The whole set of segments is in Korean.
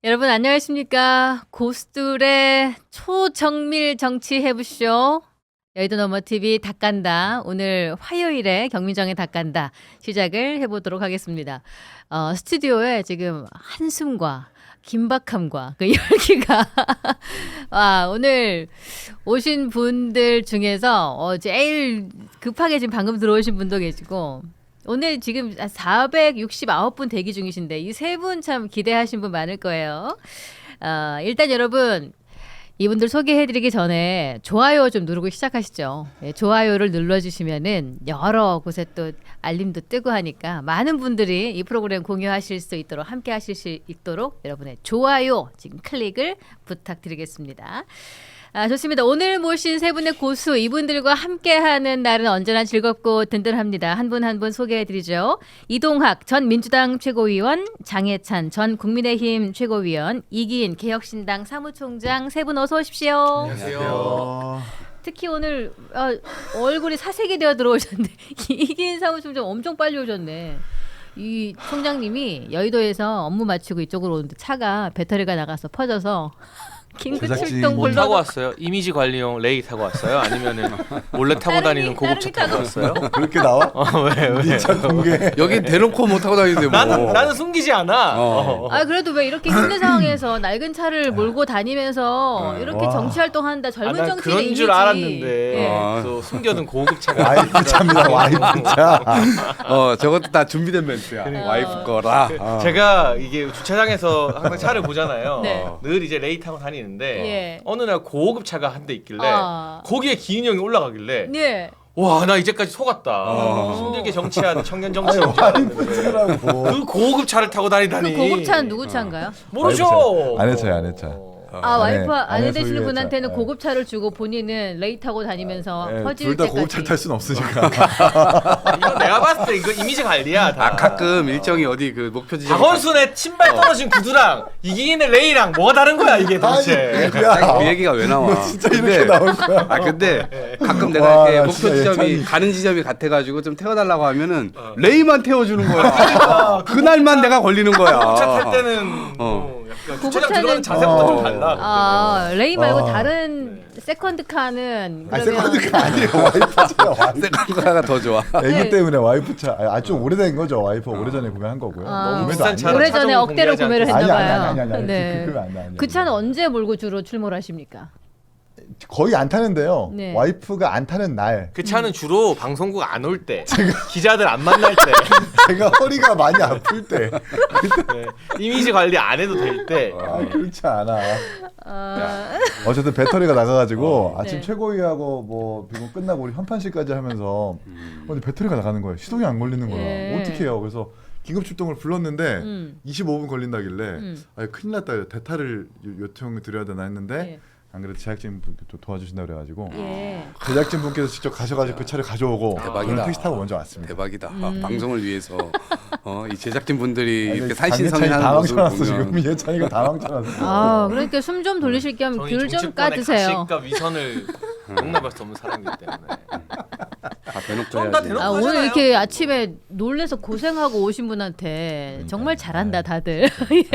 여러분 안녕하십니까? 고수들의 초정밀 정치 해부쇼 여의도 너머TV 닭간다. 오늘 화요일에 경민정의 닭간다 시작을 해보도록 하겠습니다. 스튜디오에 지금 한숨과 긴박함과 그 열기가 오늘 오신 분들 중에서 제일 급하게 지금 방금 들어오신 분도 계시고 오늘 지금 469분 대기 중이신데 이 세 분 참 기대하신 분 많을 거예요. 일단 여러분 이분들 소개해드리기 전에 좋아요 좀 누르고 시작하시죠. 좋아요를 눌러주시면은 여러 곳에 또 알림도 뜨고 하니까 많은 분들이 이 프로그램 공유하실 수 있도록 함께 하실 수 있도록 여러분의 좋아요 지금 클릭을 부탁드리겠습니다. 좋습니다. 오늘 모신 세 분의 고수 이분들과 함께하는 날은 언제나 즐겁고 든든합니다. 한 분 한 분 소개해드리죠. 이동학 전 민주당 최고위원, 장해찬 전 국민의힘 최고위원, 이기인 개혁신당 사무총장 세 분 어서 오십시오. 안녕하세요. 특히 오늘 얼굴이 사색이 되어 들어오셨는데 이기인 사무총장 엄청 빨리 오셨네. 이 총장님이 여의도에서 업무 마치고 이쪽으로 오는데 차가 배터리가 나가서 퍼져서 긴급 출동 뭐 불러 타고 왔어요? 이미지 관리용 레이 타고 왔어요? 아니면은 몰래 타고 다니는 고급차 타고 왔어요? 그렇게 나와? 왜? 차 공개. 여긴 대놓고 못 타고 다니는데 뭐. 나는 숨기지 않아. 그래도 왜 이렇게 힘든 상황에서 낡은 차를 몰고 다니면서 이렇게 정치 활동한다 젊은 난 정치인의 그런 이미지. 줄 알았는데 예. 또 숨겨둔 고급 차가 와이프 차입니다. 와이프 차. 저것도 다 준비된 멘트야. 와이프 거라. 제가 이게 주차장에서 항상 차를 보잖아요. 네. 늘 이제 레이 타고 다니는데 예. 어느 날 고급 차가 한 대 있길래 아. 거기에 기인이 형이 올라가길래 네. 와 나 이제까지 속았다. 힘들게 정치한 청년 정치인 줄 와이프 알았는데 차라고. 그 고급 차를 타고 다니다니. 그 고급차는 누구 차인가요? 모르죠. 아내 차요, 아내 차. 와이프 아내 아내 되시는 소유의 분한테는 차. 고급차를 주고 본인은 레이 타고 다니면서 퍼질 둘다 때까지. 고급차를 탈 수는 없으니까. 이거 내가 봤을 때 이거 이미지 관리야. 다. 가끔 일정이 어디 그 목표 지점. 박원순의 신발 떨어진 구두랑 이기인의 레이랑 뭐가 다른 거야 이게 도대체. 야, 그 얘기가 왜 나와? 너 진짜 이렇게 나올 거야. 근데 가끔 내가 와, 이렇게 나 목표 진짜 지점이 예찬이. 가는 지점이 같아가지고 좀 태워달라고 하면은 레이만 태워주는 거야. 그날만 내가 걸리는 거야. 고급차 탈 때는 약간 주차장 고급차는- 들어가는 자세부터 좀 달라. 레이 말고 아. 다른 세컨드 카는 아니 그러면 세컨드가 아니에요. 와이프 차요. 와이프. 세컨드가 더 좋아. 애기 때문에 와이프 차. 좀 오래된 거죠. 와이프 오래전에 구매한 거고요. 너무 구매도 비싼 아니에요. 차를 오래전에 차종을 억대로 공개하지 구매를 않겠어요? 했나 봐요. 아니. 그건 안 돼. 그 차는 언제 몰고 주로 출몰 하십니까? 거의 안 타는데요. 네. 와이프가 안 타는 날 그 차는 주로 방송국 안 올 때, 기자들 안 만날 때, 제가 허리가 많이 아플 때. 네. 이미지 관리 안 해도 될 때. 그렇지 않아. 어쨌든 배터리가 나가가지고 아침 네. 최고위하고 뭐 비고 끝나고 우리 현판식까지 하면서 근데 배터리가 나가는 거예요. 시동이 안 걸리는 거야. 예. 어떻게 해요? 그래서 긴급 출동을 불렀는데 25분 걸린다길래 큰일 났다. 대타를 요청 드려야 되나 했는데 예. 안 그래도 제작진 분께 또 도와주신다 그래가지고 예. 제작진 분께서 직접 가셔가지고 그 차를 가져오고 대박이다. 저는 택시 타고 먼저 왔습니다. 대박이다. 방송을 위해서 이 제작진 분들이 이렇게 장예찬이 산신성인하는 다 모습을 망쳐놨어 지금. 보면 예찬이가 다 망쳐놨어. 그러니까 숨 좀 돌리실 겸 저는 귤 좀 정치권의 까드세요. 가식과 위선을 용납할 수 없는 사람이기 때문에. 다 대놓고 좀 다 해야지. 대놓고 오늘 하잖아요. 이렇게 아침에 놀래서 고생하고 오신 분한테 정말 잘한다 다들.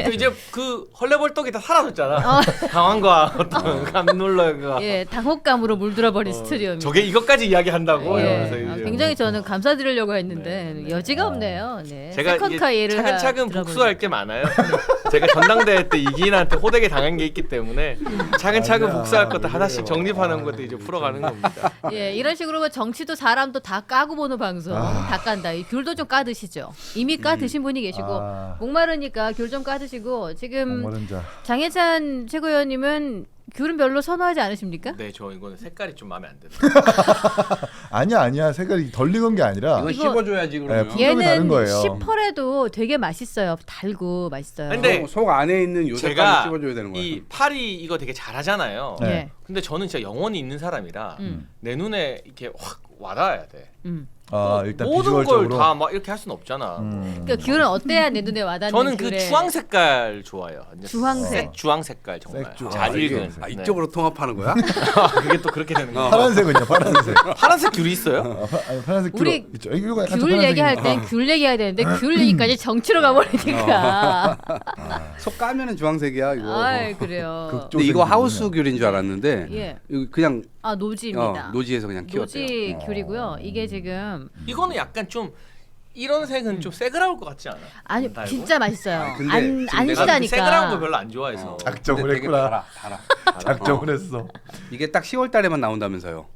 또 이제 그 헐레벌떡이 다 사라졌잖아. 당황과 어떤 감놀라가. 예, 당혹감으로 물들어버린 스튜디오입니다. 저게 이것까지 이야기한다고. 예, 이러면서 이제 굉장히 저는 감사드리려고 했는데 여지가 없네요. 네. 제가 세컨카 이게 예를 차근차근 들어보니. 복수할 게 많아요. 제가 전당대회 때 이기인한테 호되게 당한 게 있기 때문에 차근차근 아니야, 복수할 것도 하나씩 그래요. 정립하는 것도 이제 풀어가는 겁니다. 예, 이런 식으로 정치도 사람도 다 까고 보는 방송 다 깐다. 이 귤도 좀 까드시죠. 이미 까드신 분이 계시고 목마르니까 귤 좀 까드시고 지금 목마른자. 장혜찬 최고위원님은 귤은 별로 선호하지 않으십니까? 네, 저 이거는 색깔이 좀 마음에 안 드네요. 아니야 색깔이 덜 익은 게 아니라 이건 이거- 씹어줘야지 그러면. 예, 풍경이 다른 얘는 거예요. 시퍼래도 되게 맛있어요. 달고 맛있어요. 근데 속 안에 있는 요새까지 제가 씹어줘야 되는 거야. 이 파리 이거 되게 잘하잖아요. 네. 예. 근데 저는 진짜 영혼이 있는 사람이라 내 눈에 이렇게 확 와닿아야 돼. 일단 모든 걸 비주얼적으로. 다 막 이렇게 할 수는 없잖아. 그러니까 귤은 어때야 내 눈에 와닿는 저는 그 귤에. 주황 색깔 좋아요. 주황색. 주황 색깔 정말 색주. 잘 이게- 익은. 아, 이쪽으로 통합하는 거야? 그게 또 그렇게 되는 거야. 파란색은요, 파란색. 파란색 귤이 있어요? 파란색 우리 귤 있죠. 이거 약간 귤 얘기할 땐 귤 얘기해야 되는데 귤 얘기까지 정치로 가버리니까. 속 까면은 주황색이야 이거. 아 그래요. 근데 이거 하우스 귤인 줄 알았는데 예. 이거 그냥 노지입니다. 노지에서 그냥 키웠대요. 노지 귤이고요. 이게 지금 이거는 약간 좀 이런 색은 좀 새그라울 것 같지 않아? 아니 달고? 진짜 맛있어요. 근데 안 지금 나는 시다니까. 새그라운 거 별로 안 좋아해서. 작정을 근데 되게 했구나. 달아. 작정을 했어. 이게 딱 10월 달에만 나온다면서요.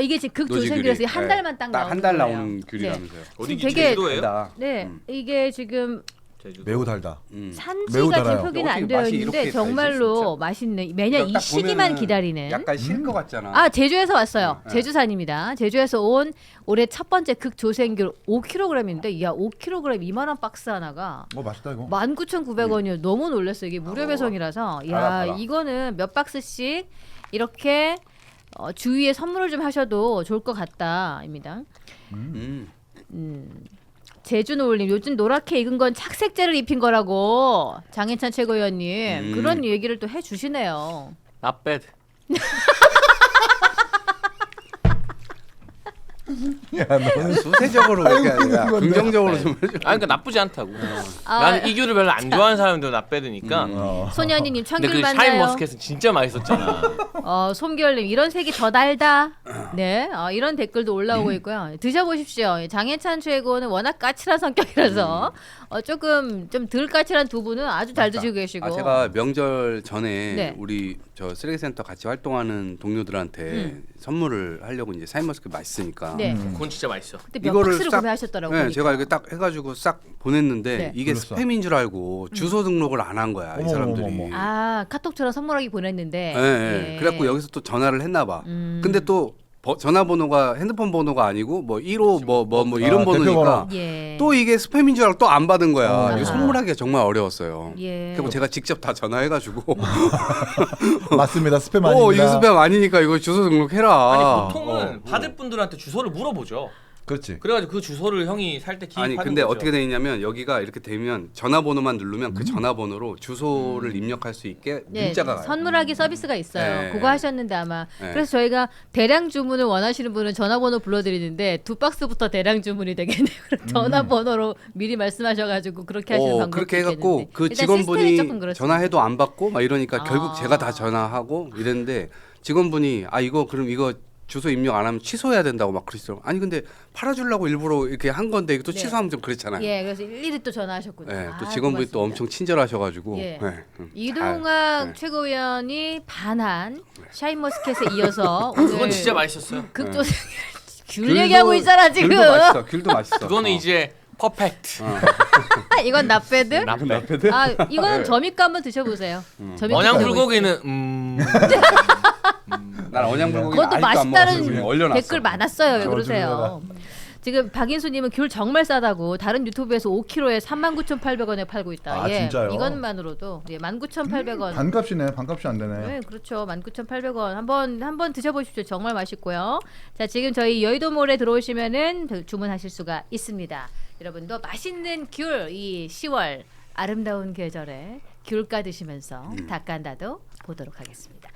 이게 지금 노지 극조생귤에서 귤이. 한 달만 딱 나오는 한 달 거예요. 나온 귤이라면서요. 어디 되게- 제주도예요? 달다. 네, 이게 지금 제주도. 매우 달다. 매우 산지가 달아요. 표기는 안 어떻게 되어 맛이 있는데 이렇게 정말로 달지, 맛있네. 매년 이 딱 시기만 보면은 기다리는. 약간 실 것 같잖아. 아 제주에서 왔어요. 네. 제주산입니다. 제주에서 온 올해 첫 번째 극조생귤 5kg인데 야 5kg 2만 원 박스 하나가 맛있다 이거. 19,900원이요. 너무 놀랐어요. 이게 무료 배송이라서 야 달아. 이거는 몇 박스씩 이렇게 주위에 선물을 좀 하셔도 좋을 것 같다입니다. 음. 제주 노을님 요즘 노랗게 익은 건 착색제를 입힌 거라고 장해찬 최고위원님 그런 얘기를 또 해주시네요. Not bad. 야 너는 수세적으로 그게 아니라 아이고, 건데. 긍정적으로 좀 해줘. 아니 그러니까 나쁘지 않다고. 아, 나는 이 귤을 별로 안 좋아하는 사람도 not bad니까. 소년이님 근데 청귤 그 샤인 맞나요? 머스켓은 진짜 맛있었잖아. 솜결님 이런 색이 더 달다. 네, 이런 댓글도 올라오고 있고요. 드셔보십시오. 장해찬 최고는 워낙 까칠한 성격이라서 조금 좀 덜 까칠한 두 분은 아주 잘 드시고 계시고. 제가 명절 전에 네. 우리 저 쓰레기센터 같이 활동하는 동료들한테 선물을 하려고 이제 샤인머스켓 맛있으니까. 네. 그건 진짜 맛있어. 그때 몇 이거를 박스를 싹- 구매하셨더라고요. 네, 보니까. 제가 이렇게 딱 해가지고 싹 보냈는데 네. 이게 그랬어. 스팸인 줄 알고 주소 등록을 안 한 거야 이 어머, 사람들이. 어머, 어머. 카톡처럼 선물하기 보냈는데. 네, 네. 예. 그래갖고 여기서 또 전화를 했나 봐. 근데 또 전화번호가 핸드폰 번호가 아니고 뭐 1호 뭐 이런 번호니까 대표번호. 예. 또 이게 스팸인 줄 알고 또 안 받은 거야. 이거 아하. 선물하기가 정말 어려웠어요. 예. 그리고 제가 직접 다 전화해가지고 맞습니다. 스팸 아닙니다. 이거 스팸 아니니까 이거 주소 등록해라. 아니 보통은 받을 분들한테 주소를 물어보죠. 그렇지. 그래가지고 그 주소를 형이 살 때 기입하는 아니 근데 거죠. 어떻게 되냐면 여기가 이렇게 되면 전화번호만 누르면 그 전화번호로 주소를 입력할 수 있게 네, 문자가 가요. 선물하기 서비스가 있어요. 네. 그거 하셨는데 아마 네. 그래서 저희가 대량 주문을 원하시는 분은 전화번호 불러드리는데 2박스부터 대량 주문이 되겠네요. 그럼 전화번호로 미리 말씀하셔가지고 그렇게 하시는 방법도 그렇게 해갖고 있겠는데. 그 일단 시스템이 직원분이 조금 그렇습니다. 전화해도 안 받고 막 이러니까 결국 아. 제가 다 전화하고 이랬는데 직원분이 그럼 이거 주소 입력 안 하면 취소해야 된다고 막 그러시더라고요. 아니 근데 팔아주려고 일부러 이렇게 한 건데 이거 또 네. 취소하면 좀 그렇잖아요. 예, 그래서 일일이 또 전화하셨군요. 네, 또 직원분이 또 고맙습니다. 엄청 친절하셔가지고 예. 네, 이동학 네. 최고위원이 반한 샤인머스켓에 이어서 오늘 그건 진짜 맛있었어요. 극조 귤 얘기하고 있잖아 지금. 귤도 맛있어. 귤도 맛있어. 그거는 이제 퍼펙트. 이건 나배드. 나빼드. 이거는 점입가 한번 드셔보세요. 점입가 언양 들어가고 불고기는 난 언양 불고기 그것도 아직도 안 먹었어요. 맛있다는 지금 얼려놨어. 댓글 많았어요. 왜 저 그러세요? 지금 박인수님은 귤 정말 싸다고 다른 유튜브에서 5kg에 39,800원에 팔고 있다. 아, 예, 진짜요? 이것만으로도 19,800원. 반값이네. 반값이 안 되네. 네, 그렇죠. 19,800원. 한번 드셔보십시오. 정말 맛있고요. 자, 지금 저희 여의도몰에 들어오시면은 주문하실 수가 있습니다. 여러분도 맛있는 귤 이 10월 아름다운 계절에 귤 까드시면서 닭간다도 보도록 하겠습니다.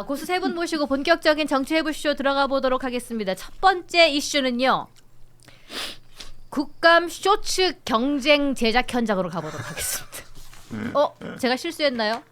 고수 세 분 모시고 본격적인 정치해보시죠 들어가 보도록 하겠습니다. 첫 번째 이슈는요. 국감 쇼츠 경쟁 제작 현장으로 가보도록 하겠습니다. 제가 실수했나요?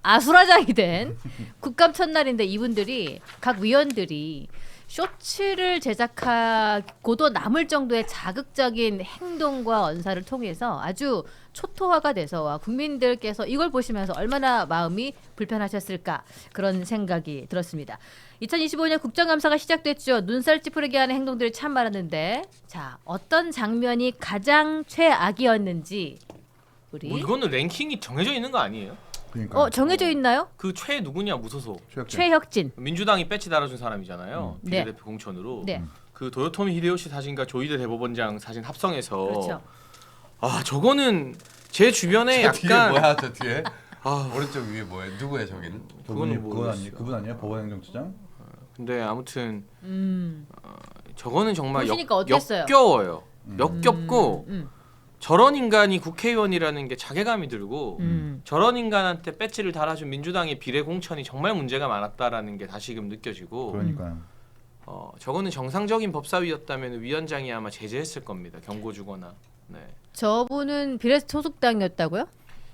아수라장이 된 국감 첫날인데 이분들이 각 위원들이 쇼츠를 제작하고도 남을 정도의 자극적인 행동과 언사를 통해서 아주 초토화가 돼서 국민들께서 이걸 보시면서 얼마나 마음이 불편하셨을까 그런 생각이 들었습니다. 2025년 국정감사가 시작됐죠. 눈살 찌푸리게 하는 행동들이 참 많았는데 자 어떤 장면이 가장 최악이었는지 우리 뭐 이거는 랭킹이 정해져 있는 거 아니에요? 그러니까. 정해져 있나요? 그 최 누구냐 무소속. 최혁진. 민주당이 배치 달아준 사람이잖아요. 네. 비례대표 공천으로. 네. 그 도요토미 히데요시 사진과 조이데 대법원장 사진 합성해서. 그렇죠. 저거는 제 주변에 약간 저 뒤에? 아 오른쪽 위에 뭐야? 누구야 저기는? 그거는 모르겠어. 그분 아니야? 법원행정처장? 근데 아무튼 저거는 정말 보시니까 어땠어요? 역겨워요. 역겹고 음. 저런 인간이 국회의원이라는 게 자괴감이 들고 저런 인간한테 배지를 달아준 민주당의 비례 공천이 정말 문제가 많았다라는 게 다시금 느껴지고 그러니까요. 저거는 정상적인 법사위였다면 위원장이 아마 제재했을 겁니다. 경고 주거나. 네. 저분은 비례 소속당이었다고요?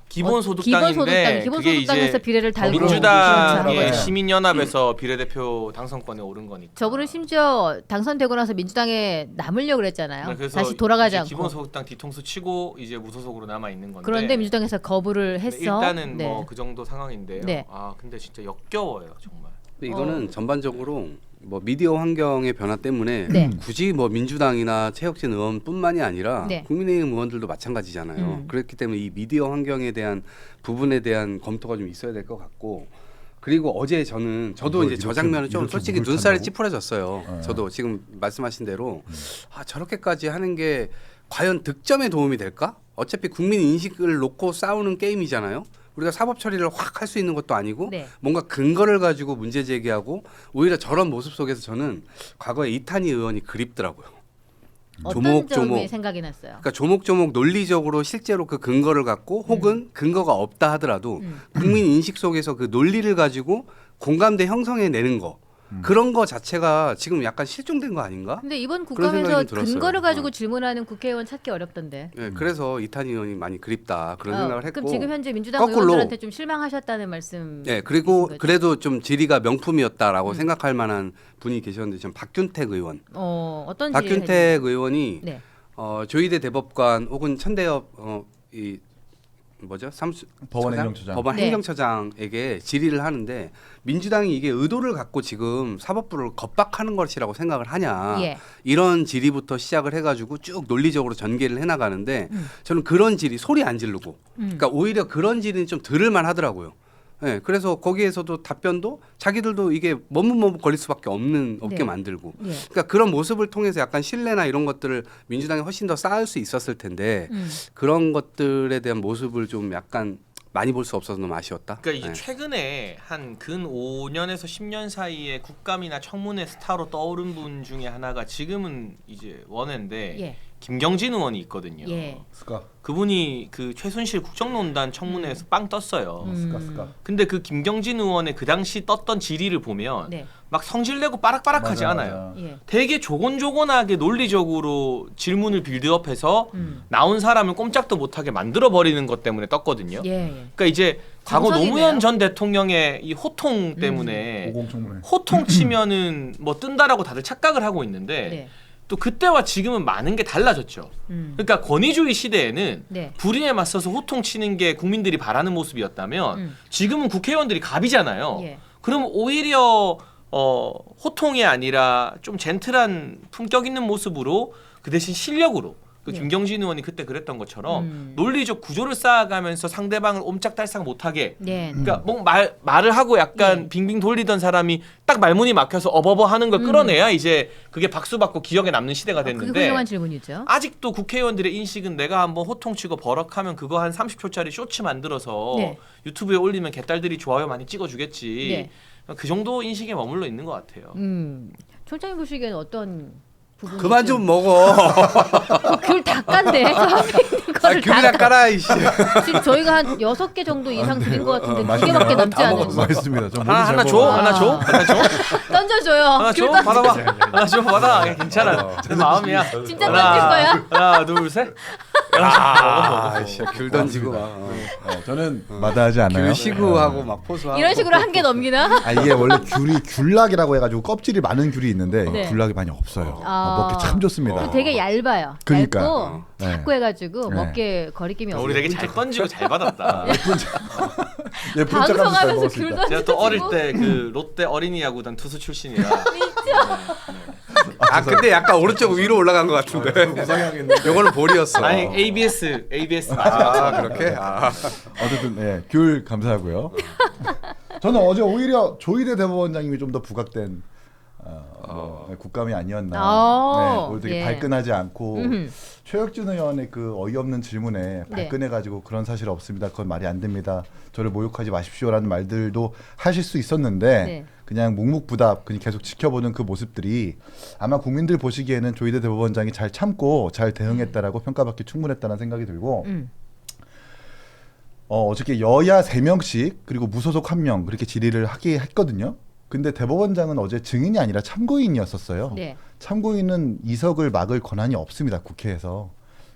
기본소득당인데 그게 기본소득당에서 이제 비례를 달고 민주당의 그렇죠. 시민연합에서 비례대표 당선권에 오른 거니까. 저분은 심지어 당선되고 나서 민주당에 남으려고 그랬잖아요. 네, 그래서 다시 돌아가지 이제 않고. 기본소득당 뒤통수 치고 이제 무소속으로 남아 있는 건데. 그런데 민주당에서 거부를 했어. 일단은 네. 뭐 그 정도 상황인데요. 네. 아 근데 진짜 역겨워요 정말. 이거는 전반적으로 뭐 미디어 환경의 변화 때문에 네. 굳이 뭐 민주당이나 최혁진 의원뿐만이 아니라 네. 국민의힘 의원들도 마찬가지잖아요. 그렇기 때문에 이 미디어 환경에 대한 부분에 대한 검토가 좀 있어야 될 것 같고 그리고 어제 저도 이제 저 장면은 좀 이렇게 솔직히 물을 눈살이 찬다고? 찌푸려졌어요. 네. 저도 지금 말씀하신 대로 저렇게까지 하는 게 과연 득점에 도움이 될까? 어차피 국민 인식을 놓고 싸우는 게임이잖아요. 우리가 사법 처리를 확 할 수 있는 것도 아니고 네. 뭔가 근거를 가지고 문제 제기하고 오히려 저런 모습 속에서 저는 과거에 이탄희 의원이 그립더라고요. 어떤 점이 생각이 났어요? 그러니까 조목조목 논리적으로 실제로 그 근거를 갖고 혹은 근거가 없다 하더라도 국민 인식 속에서 그 논리를 가지고 공감대 형성해 내는 거 그런 거 자체가 지금 약간 실종된 거 아닌가? 근데 이번 그런 생각이 국감에서 좀 들었어요. 근거를 가지고 질문하는 국회의원 찾기 어렵던데. 네, 그래서 이탄희 의원이 많이 그립다 그런 생각을 했고 그럼 지금 현재 민주당 거꾸로 의원들한테 좀 실망하셨다는 말씀. 네, 그리고 거죠? 그래도 좀 질의가 명품이었다라고 생각할 만한 분이 계셨는데 지금 박균택 의원. 어떤 박균택 의원이 네. 조희대 대법관 혹은 천대엽 이 뭐죠? 법원 행정처장. 법원 네. 행정처장에게 질의를 하는데 민주당이 이게 의도를 갖고 지금 사법부를 겁박하는 것이라고 생각을 하냐. 예. 이런 질의부터 시작을 해가지고 쭉 논리적으로 전개를 해나가는데 저는 그런 질의 소리 안 지르고 그러니까 오히려 그런 질의는 좀 들을만 하더라고요. 네, 그래서 거기에서도 답변도 자기들도 이게 머뭇머뭇 걸릴 수밖에 없게 네. 만들고 예. 그러니까 그런 모습을 통해서 약간 신뢰나 이런 것들을 민주당이 훨씬 더 쌓을 수 있었을 텐데 그런 것들에 대한 모습을 좀 약간 많이 볼 수 없어서 너무 아쉬웠다. 그러니까 이제 네. 최근에 한 근 5년에서 10년 사이에 국감이나 청문회 스타로 떠오른 분 중에 하나가 지금은 이제 원외인데 예. 김경진 의원이 있거든요. 예. 스카 그분이 그 최순실 국정농단 청문회에서 빵 떴어요. 스카. 근데 그 김경진 의원의 그 당시 떴던 질의를 보면 네. 막 성질내고 빠락빠락하지 맞아, 않아요. 맞아. 예. 되게 조곤조곤하게 논리적으로 질문을 빌드업해서 나온 사람을 꼼짝도 못하게 만들어 버리는 것 때문에 떴거든요. 예. 예. 그러니까 이제 과거 정석이네요. 노무현 전 대통령의 이 호통 때문에 오공청문회. 호통 치면은 뭐 뜬다라고 다들 착각을 하고 있는데 네. 또 그때와 지금은 많은 게 달라졌죠. 그러니까 권위주의 시대에는 네. 불의에 맞서서 호통 치는 게 국민들이 바라는 모습이었다면 지금은 국회의원들이 갑이잖아요. 예. 그럼 오히려 호통이 아니라 좀 젠틀한 품격 있는 모습으로 그 대신 실력으로 그 예. 김경진 의원이 그때 그랬던 것처럼 논리적 구조를 쌓아가면서 상대방을 옴짝달싹 못하게 네. 그러니까 뭐 말을 하고 약간 네. 빙빙 돌리던 사람이 딱 말문이 막혀서 어버버 하는 걸 끌어내야 이제 그게 박수 받고 기억에 남는 시대가 그게 됐는데 훌륭한 질문이죠. 아직도 국회의원들의 인식은 내가 한번 호통치고 버럭하면 그거 한 30초짜리 쇼츠 만들어서 네. 유튜브에 올리면 개딸들이 좋아요 많이 찍어주겠지. 네. 그 정도 인식에 머물러 있는 것 같아요. 총장님 보시기에는 어떤 부분이 그만 좀 먹어. 귤 닦았네. 저 앞에 있는 거를 귤이나 닦아. 깔아 이씨. 지금 저희가 한 6개 정도 이상 드린 것 같은데 두 맛있네요. 개밖에 남지 다 않은. 먹었어. 맛있습니다. 저 하나 모두 잘 줘, 먹어요. 하나 줘, 하나 줘, 던져줘요. 하나 줘, 귤 던져. 받아봐, 하나 줘, 받아. 야, 괜찮아, 내 마음이야. 진짜 하나, 던질 거야? 하나, 둘, 셋. 귤 던지고 막. 저는 마다하지 않아요. 귤 시구하고 막 포수하고. 이런 식으로 한 개 넘기나? 아 이게 원래 귤이 귤락이라고 해가지고 껍질이 많은 귤이 있는데 네. 귤락이 많이 없어요. 아. 먹기 참 좋습니다. 되게 얇아요. 그러니까. 얇고 네. 자꾸 해가지고 네. 먹기에 거리낌이 없어요. 우리 되게 잘 던지고 잘 받았다. 예, 분짜가면서 잘 방송하면서 먹었습니다. 귤 던지고. 제가 또 어릴 때 그 롯데 어린이 야구단 투수 출신이라 아 근데 약간 오른쪽 위로 올라간 것 같은데. 무상향했는데. 요거는 볼이었어. 아니 ABS 맞아. 아 그렇게? 아. 어쨌든 귤 감사하고요. 저는 어제 오히려 조희대 대법원장님이 좀 더 부각된 국감이 아니었나. 아, 오늘 되게 예. 발끈하지 않고 음. 최혁준 의원의 그 어이없는 질문에 네. 발끈해가지고 그런 사실 없습니다. 그건 말이 안 됩니다. 저를 모욕하지 마십시오라는 말들도 하실 수 있었는데 네. 그냥 묵묵부답 그냥 계속 지켜보는 그 모습들이 아마 국민들 보시기에는 조희대 대법원장이 잘 참고 잘 대응했다라고 평가받기 충분했다는 생각이 들고 어저께 여야 3명씩 그리고 무소속 1명 그렇게 질의를 하게 했거든요. 근데 대법원장은 어제 증인이 아니라 참고인이었었어요. 네. 참고인은 이석을 막을 권한이 없습니다. 국회에서.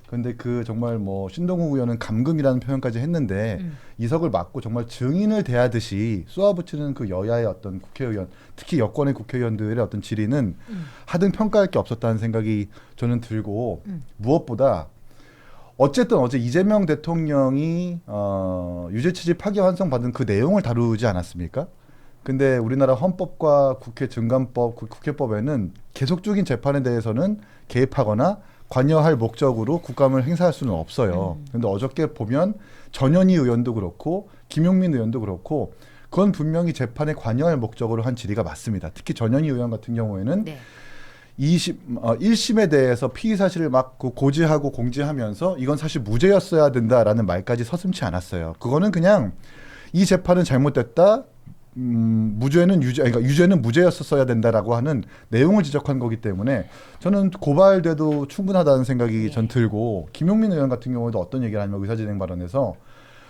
근데 그 정말 뭐 신동욱 의원은 감금이라는 표현까지 했는데 이석을 막고 정말 증인을 대하듯이 쏘아붙이는 그 여야의 어떤 국회의원, 특히 여권의 국회의원들의 어떤 질의는 하등 평가할 게 없었다는 생각이 저는 들고 무엇보다 어쨌든 어제 이재명 대통령이 유죄취지 파기환송 받은 그 내용을 다루지 않았습니까? 근데 우리나라 헌법과 국회 증감법, 국회법에는 계속적인 재판에 대해서는 개입하거나 관여할 목적으로 국감을 행사할 수는 없어요. 근데 어저께 보면 전현희 의원도 그렇고 김용민 의원도 그렇고 그건 분명히 재판에 관여할 목적으로 한 질의가 맞습니다. 특히 전현희 의원 같은 경우에는 네. 1심에 대해서 피의 사실을 막 고지하고 공지하면서 이건 사실 무죄였어야 된다라는 말까지 서슴지 않았어요. 그거는 그냥 이 재판은 잘못됐다. 무죄는 그러니까 유죄는 무죄였었어야 된다라고 하는 내용을 지적한 거기 때문에 저는 고발돼도 충분하다는 생각이 전 들고 김용민 의원 같은 경우에도 어떤 얘기를 하냐면 의사진행 발언에서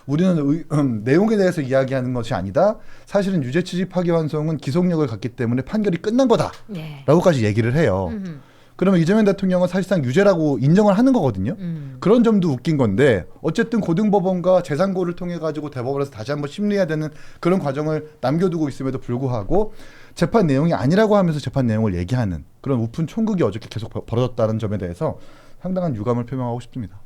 우리는 내용에 대해서 이야기하는 것이 아니다. 사실은 유죄 취지 파기환송은 기속력을 갖기 때문에 판결이 끝난 거다라고까지 네. 얘기를 해요. 그러면 이재명 대통령은 사실상 유죄라고 인정을 하는 거거든요. 그런 점도 웃긴 건데 어쨌든 고등법원과 재상고를 통해 가지고 대법원에서 다시 한번 심리해야 되는 그런 과정을 남겨두고 있음에도 불구하고 재판 내용이 아니라고 하면서 재판 내용을 얘기하는 그런 우픈 총극이 어저께 계속 벌어졌다는 점에 대해서 상당한 유감을 표명하고 싶습니다.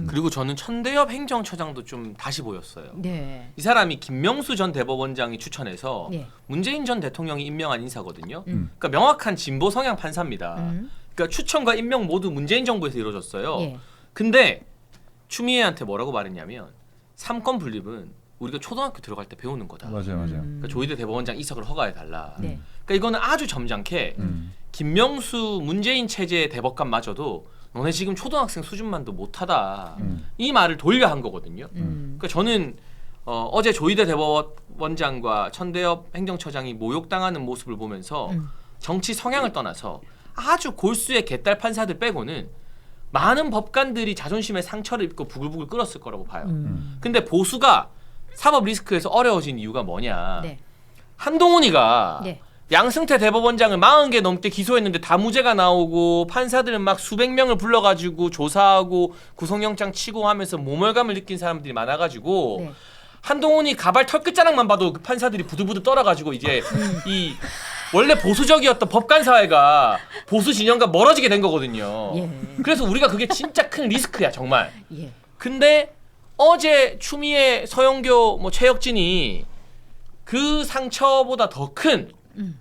그리고 저는 천대엽 행정처장도 좀 다시 보였어요. 네. 이 사람이 김명수 전 대법원장이 추천해서 네. 문재인 전 대통령이 임명한 인사거든요. 그러니까 명확한 진보 성향 판사입니다. 그러니까 추천과 임명 모두 문재인 정부에서 이루어졌어요. 예. 근데 추미애한테 뭐라고 말했냐면 삼권 분립은 우리가 초등학교 들어갈 때 배우는 거다. 맞아요. 그러니까 조희대 대법원장 이석을 허가해 달라. 네. 그러니까 이거는 아주 점잖게 김명수 문재인 체제의 대법관마저도 너네 지금 초등학생 수준만도 못하다. 이 말을 돌려 한 거거든요. 그러니까 저는 어제 조희대 대법원장과 천대엽 행정처장이 모욕당하는 모습을 보면서 정치 성향을 떠나서 아주 골수의 개딸 판사들 빼고는 많은 법관들이 자존심에 상처를 입고 부글부글 끓었을 거라고 봐요. 근데 보수가 사법 리스크에서 어려워진 이유가 뭐냐. 네. 한동훈이가 네. 양승태 대법원장을 40개 넘게 기소했는데 다 무죄가 나오고 판사들은 막 수백 명을 불러가지고 조사하고 구속영장 치고 하면서 모멸감을 느낀 사람들이 많아가지고 네. 한동훈이 가발 털끝자락만 봐도 그 판사들이 부들부들 떨어가지고 이제 이 원래 보수적이었던 법관 사회가 보수 진영과 멀어지게 된 거거든요. 예. 그래서 우리가 그게 진짜 큰 리스크야 정말. 예. 근데 어제 추미애, 서영교, 뭐 최혁진이 그 상처보다 더 큰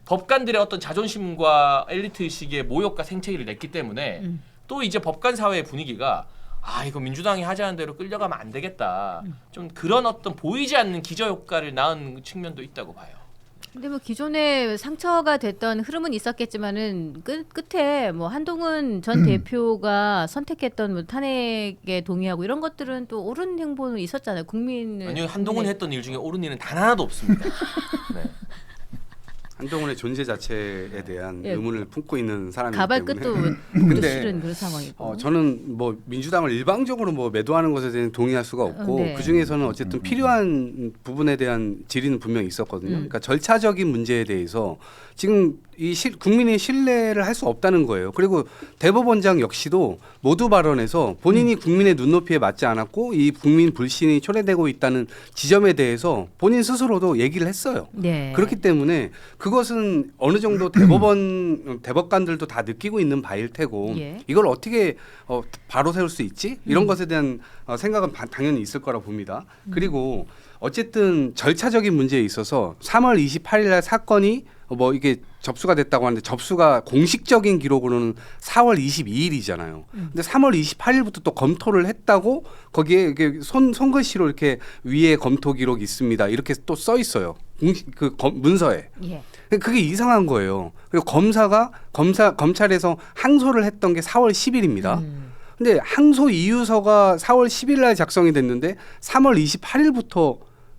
법관들의 어떤 자존심과 엘리트 의식의 모욕과 생채기를 냈기 때문에 또 이제 법관 사회의 분위기가 아 이거 민주당이 하자는 대로 끌려가면 안 되겠다. 좀 그런 어떤 보이지 않는 기저효과를 낳은 측면도 있다고 봐요. 근데 뭐 기존에 상처가 됐던 흐름은 있었겠지만은 끝에 뭐 한동훈 전 대표가 선택했던 뭐 탄핵에 동의하고 이런 것들은 또 옳은 행보는 있었잖아요. 국민을 아니요 한동훈이 네. 했던 일 중에 옳은 일은 단 하나도 없습니다. 네. 한동훈의 존재 자체에 대한 예. 의문을 품고 있는 사람이기 가발 때문에. 끝도 묻기 근데, 싫은 그런 상황이고. 저는 뭐 민주당을 일방적으로 뭐 매도하는 것에 대해서 동의할 수가 없고 네. 그 중에서는 어쨌든 필요한 부분에 대한 질의는 분명히 있었거든요. 그러니까 절차적인 문제에 대해서 지금 국민이 신뢰를 할 수 없다는 거예요. 그리고 대법원장 역시도 모두 발언에서 본인이 국민의 눈높이에 맞지 않았고 이 국민 불신이 초래되고 있다는 지점에 대해서 본인 스스로도 얘기를 했어요. 네. 그렇기 때문에 그것은 어느 정도 대법관들도 다 느끼고 있는 바일 테고 예. 이걸 어떻게 바로 세울 수 있지? 이런 것에 대한 생각은 당연히 있을 거라고 봅니다. 그리고 어쨌든 절차적인 문제에 있어서 3월 28일 날 사건이 뭐 이게 접수가 됐다고 하는데 접수가 공식적인 기록으로는 4월 22일이잖아요. 근데 3월 28일부터 또 검토를 했다고 거기에 이렇게 손글씨로 이렇게 위에 검토 기록 있습니다. 이렇게 또 써 있어요. 공식 문서에. 예. 그게 이상한 거예요. 그리고 검찰에서 항소를 했던 게 4월 10일입니다. 근데 항소 이유서가 4월 10일 날 작성이 됐는데 3월 28일부터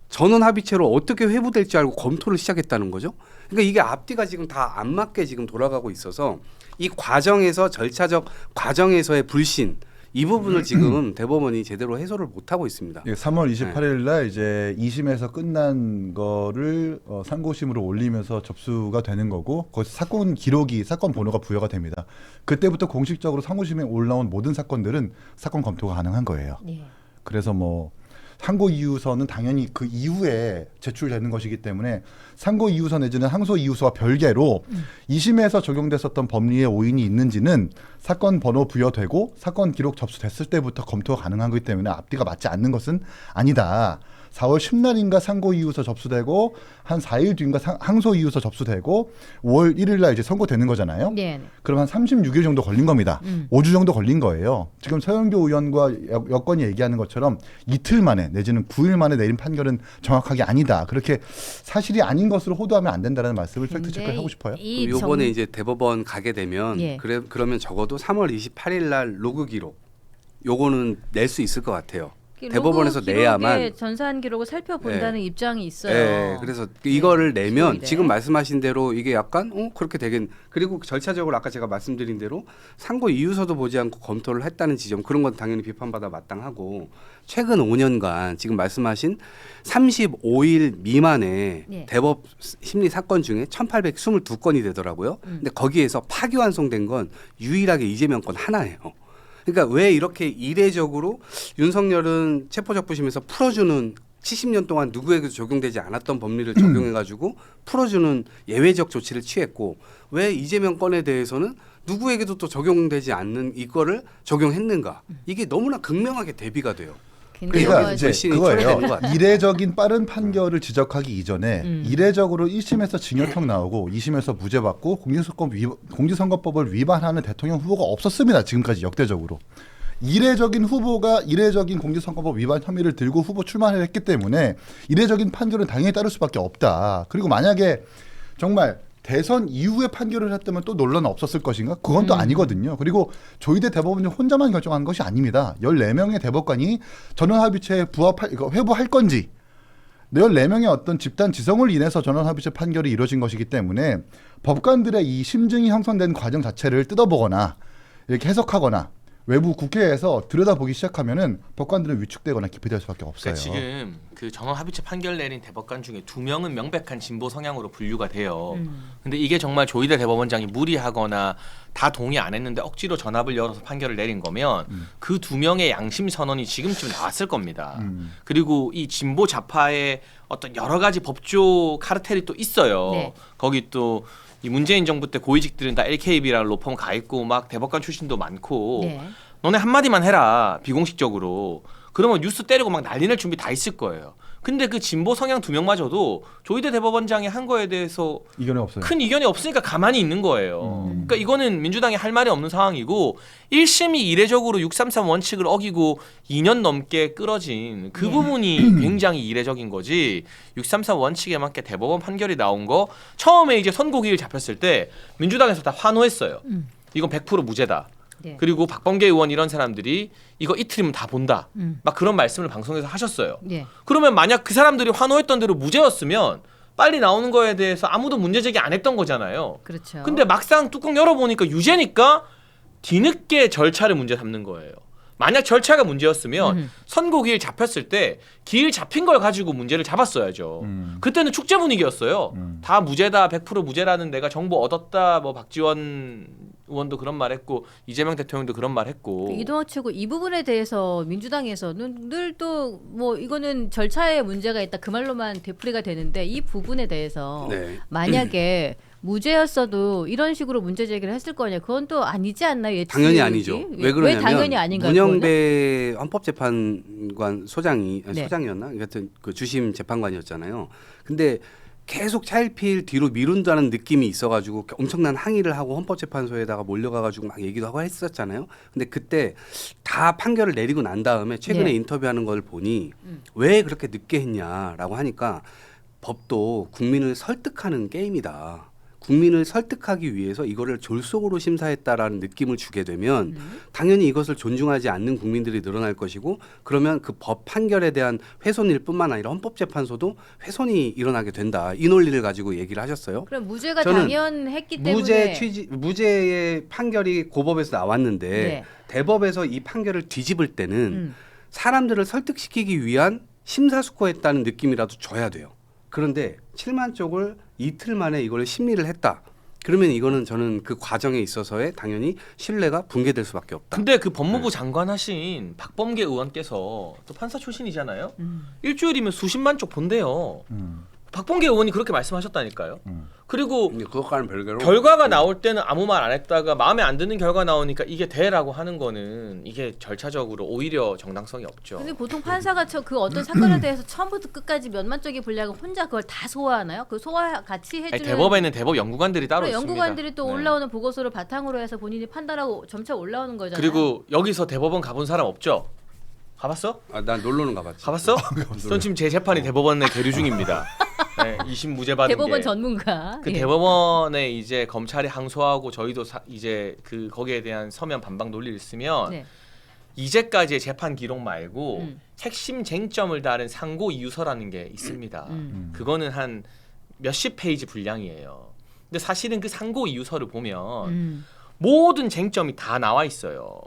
전원 합의체로 어떻게 회부될지 알고 검토를 시작했다는 거죠. 그러니까 이게 앞뒤가 지금 다 안 맞게 지금 돌아가고 있어서 이 과정에서 절차적 과정에서의 불신 이 부분을 지금 대법원이 제대로 해소를 못 하고 있습니다. 3월 28일 날 이제 2심에서 끝난 거를 상고심으로 올리면서 접수가 되는 거고 거기서 사건 기록이 사건 번호가 부여가 됩니다. 그때부터 공식적으로 상고심에 올라온 모든 사건들은 사건 검토가 가능한 거예요. 예. 그래서 뭐 상고 이유서는 당연히 그 이후에 제출되는 것이기 때문에 상고 이유서 내지는 항소 이유서와 별개로 2심에서 적용됐었던 법리의 오인이 있는지는 사건 번호 부여되고 사건 기록 접수됐을 때부터 검토가 가능한 거기 때문에 앞뒤가 맞지 않는 것은 아니다. 4월 10날인가 상고 이유서 접수되고 한 4일 뒤인가 항소 이유서 접수되고 5월 1일 날 이제 선고되는 거잖아요. 네. 그럼 한 36일 정도 걸린 겁니다. 5주 정도 걸린 거예요. 지금 서영교 의원과 여건이 얘기하는 것처럼 이틀 만에 내지는 9일 만에 내린 판결은 정확하게 아니다. 그렇게 사실이 아닌 것으로 호도하면 안 된다는 말씀을 팩트 체크를 하고 싶어요. 이번에 이제 대법원 가게 되면 예. 그러면 적어도 3월 28일 날 로그 기록 요거는 낼 수 있을 것 같아요. 대법원에서 내야만 전산 기록을 살펴본다는 입장이 있어요. 네, 그래서 이거를 내면 기록이래. 지금 말씀하신 대로 이게 약간 그렇게 되긴 그리고 절차적으로 아까 제가 말씀드린 대로 상고 이유서도 보지 않고 검토를 했다는 지점 그런 건 당연히 비판받아 마땅하고 최근 5년간 지금 말씀하신 35일 미만의 네. 대법 심리 사건 중에 1,822건이 되더라고요. 근데 거기에서 파기환송된 건 유일하게 이재명 건 하나예요. 그러니까 왜 이렇게 이례적으로 윤석열은 체포적부심에서 풀어주는 70년 동안 누구에게도 적용되지 않았던 법리를 적용해가지고 풀어주는 예외적 조치를 취했고 왜 이재명 건에 대해서는 누구에게도 또 적용되지 않는 이거를 적용했는가 이게 너무나 극명하게 대비가 돼요. 그러니까 이제 불신이 그거예요. 초래되는 것 같아요. 이례적인 빠른 판결을 지적하기 이전에 이례적으로 1심에서 징역형 나오고 2심에서 무죄 받고 공직선거법을 위반하는 대통령 후보가 없었습니다. 지금까지 역대적으로. 이례적인 후보가 이례적인 공직선거법 위반 혐의를 들고 후보 출마를 했기 때문에 이례적인 판결은 당연히 따를 수밖에 없다. 그리고 만약에 정말 대선 이후에 판결을 했다면 또 논란은 없었을 것인가? 그건 또 아니거든요. 그리고 조희대 대법원이 혼자만 결정한 것이 아닙니다. 14명의 대법관이 전원합의체에 회부할 건지 14명의 어떤 집단 지성을 인해서 전원합의체 판결이 이루어진 것이기 때문에 법관들의 이 심증이 형성된 과정 자체를 뜯어보거나 이렇게 해석하거나 외부 국회에서 들여다보기 시작하면은 법관들은 위축되거나 기피될 수밖에 없어요. 그러니까 지금 그 전원 합의체 판결 내린 대법관 중에 2명은 명백한 진보 성향으로 분류가 돼요. 근데 이게 정말 조희대 대법원장이 무리하거나 다 동의 안 했는데 억지로 전합을 열어서 판결을 내린 거면 그 2명의 양심 선언이 지금쯤 나왔을 겁니다. 그리고 이 진보 좌파의 어떤 여러 가지 법조 카르텔이 또 있어요. 네. 거기 또 이 문재인 정부 때 고위직들은 다 LKB랑 로펌 가 있고 막 대법관 출신도 많고 네. 너네 한마디만 해라 비공식적으로 그러면 뉴스 때리고 막 난리 날 준비 다 있을 거예요. 근데 그 진보 성향 2명마저도 조희대 대법원장이 한 거에 대해서 이견이 없어요. 큰 이견이 없으니까 가만히 있는 거예요. 그러니까 이거는 민주당이 할 말이 없는 상황이고 1심이 이례적으로 633 원칙을 어기고 2년 넘게 끌어진 그 부분이 굉장히 이례적인 거지 633 원칙에 맞게 대법원 판결이 나온 거 처음에 이제 선고기일 잡혔을 때 민주당에서 다 환호했어요. 이건 100% 무죄다. 네. 그리고 박범계 의원 이런 사람들이 이거 이틀이면 다 본다. 막 그런 말씀을 방송에서 하셨어요. 네. 그러면 만약 그 사람들이 환호했던 대로 무죄였으면 빨리 나오는 거에 대해서 아무도 문제 제기 안 했던 거잖아요. 그렇죠. 근데 막상 뚜껑 열어보니까 유죄니까 뒤늦게 절차를 문제 삼는 거예요. 만약 절차가 문제였으면 선고기일 잡혔을 때 기일 잡힌 걸 가지고 문제를 잡았어야죠. 그때는 축제 분위기였어요. 다 무죄다, 100% 무죄라는 내가 정보 얻었다. 뭐 박지원 의원도 그런 말했고 이재명 대통령도 그런 말했고. 이동학 최고 이 부분에 대해서 민주당에서는 늘 또 뭐 이거는 절차에 문제가 있다 그 말로만 되풀이가 되는데 이 부분에 대해서 네. 만약에 무죄였어도 이런 식으로 문제 제기를 했을 거냐? 그건 또 아니지 않나요? 예측이? 당연히 아니죠. 왜 그러냐면 당연히 아닌가요? 문영배 헌법재판관 소장이 네. 소장이었나? 여튼 그 주심 재판관이었잖아요. 근데 계속 차일피일 뒤로 미룬다는 느낌이 있어가지고 엄청난 항의를 하고 헌법재판소에다가 몰려가가지고 막 얘기도 하고 했었잖아요. 근데 그때 다 판결을 내리고 난 다음에 최근에 네. 인터뷰하는 걸 보니 왜 그렇게 늦게 했냐라고 하니까 법도 국민을 설득하는 게임이다. 국민을 설득하기 위해서 이거를 졸속으로 심사했다라는 느낌을 주게 되면 당연히 이것을 존중하지 않는 국민들이 늘어날 것이고 그러면 그 법 판결에 대한 훼손일 뿐만 아니라 헌법재판소도 훼손이 일어나게 된다. 이 논리를 가지고 얘기를 하셨어요. 그럼 무죄가 저는 당연했기 때문에 무죄의 판결이 고법에서 나왔는데 네. 대법에서 이 판결을 뒤집을 때는 사람들을 설득시키기 위한 심사숙고했다는 느낌이라도 줘야 돼요. 그런데 7만 쪽을 이틀 만에 이걸 심리를 했다. 그러면 이거는 저는 그 과정에 있어서의 당연히 신뢰가 붕괴될 수밖에 없다. 근데 그 법무부 장관 하신 박범계 의원께서 또 판사 출신이잖아요. 일주일이면 수십만 쪽 본대요. 박범계 의원이 그렇게 말씀하셨다니까요. 그리고 근데 그것과는 별개로 결과가 나올 때는 아무 말 안 했다가 마음에 안 드는 결과 나오니까 이게 돼라고 하는 거는 이게 절차적으로 오히려 정당성이 없죠. 근데 보통 판사가 그 어떤 사건에 대해서 처음부터 끝까지 몇만 쪽의 분량을 혼자 그걸 다 소화하나요? 그 소화 같이 해주는 아니, 대법에는 대법 연구관들이 따로 그리고 있습니다. 연구관들이 또 네. 올라오는 보고서를 바탕으로 해서 본인이 판단하고 점차 올라오는 거잖아요. 그리고 여기서 대법원 가본 사람 없죠? 가봤어? 난 놀러는 가봤지. 가봤어? 전 지금 제 재판이 대법원에 계류 중입니다. 네, 2심 무죄 받은 대법원 게. 전문가. 그 예. 대법원에 이제 검찰이 항소하고 저희도 이제 그 거기에 대한 서면 반박 논리를 쓰면 네. 이제까지의 재판 기록 말고 음. 핵심 쟁점을 다룬 상고 이유서라는 게 있습니다. 그거는 한 몇십 페이지 분량이에요. 근데 사실은 그 상고 이유서를 보면 모든 쟁점이 다 나와 있어요.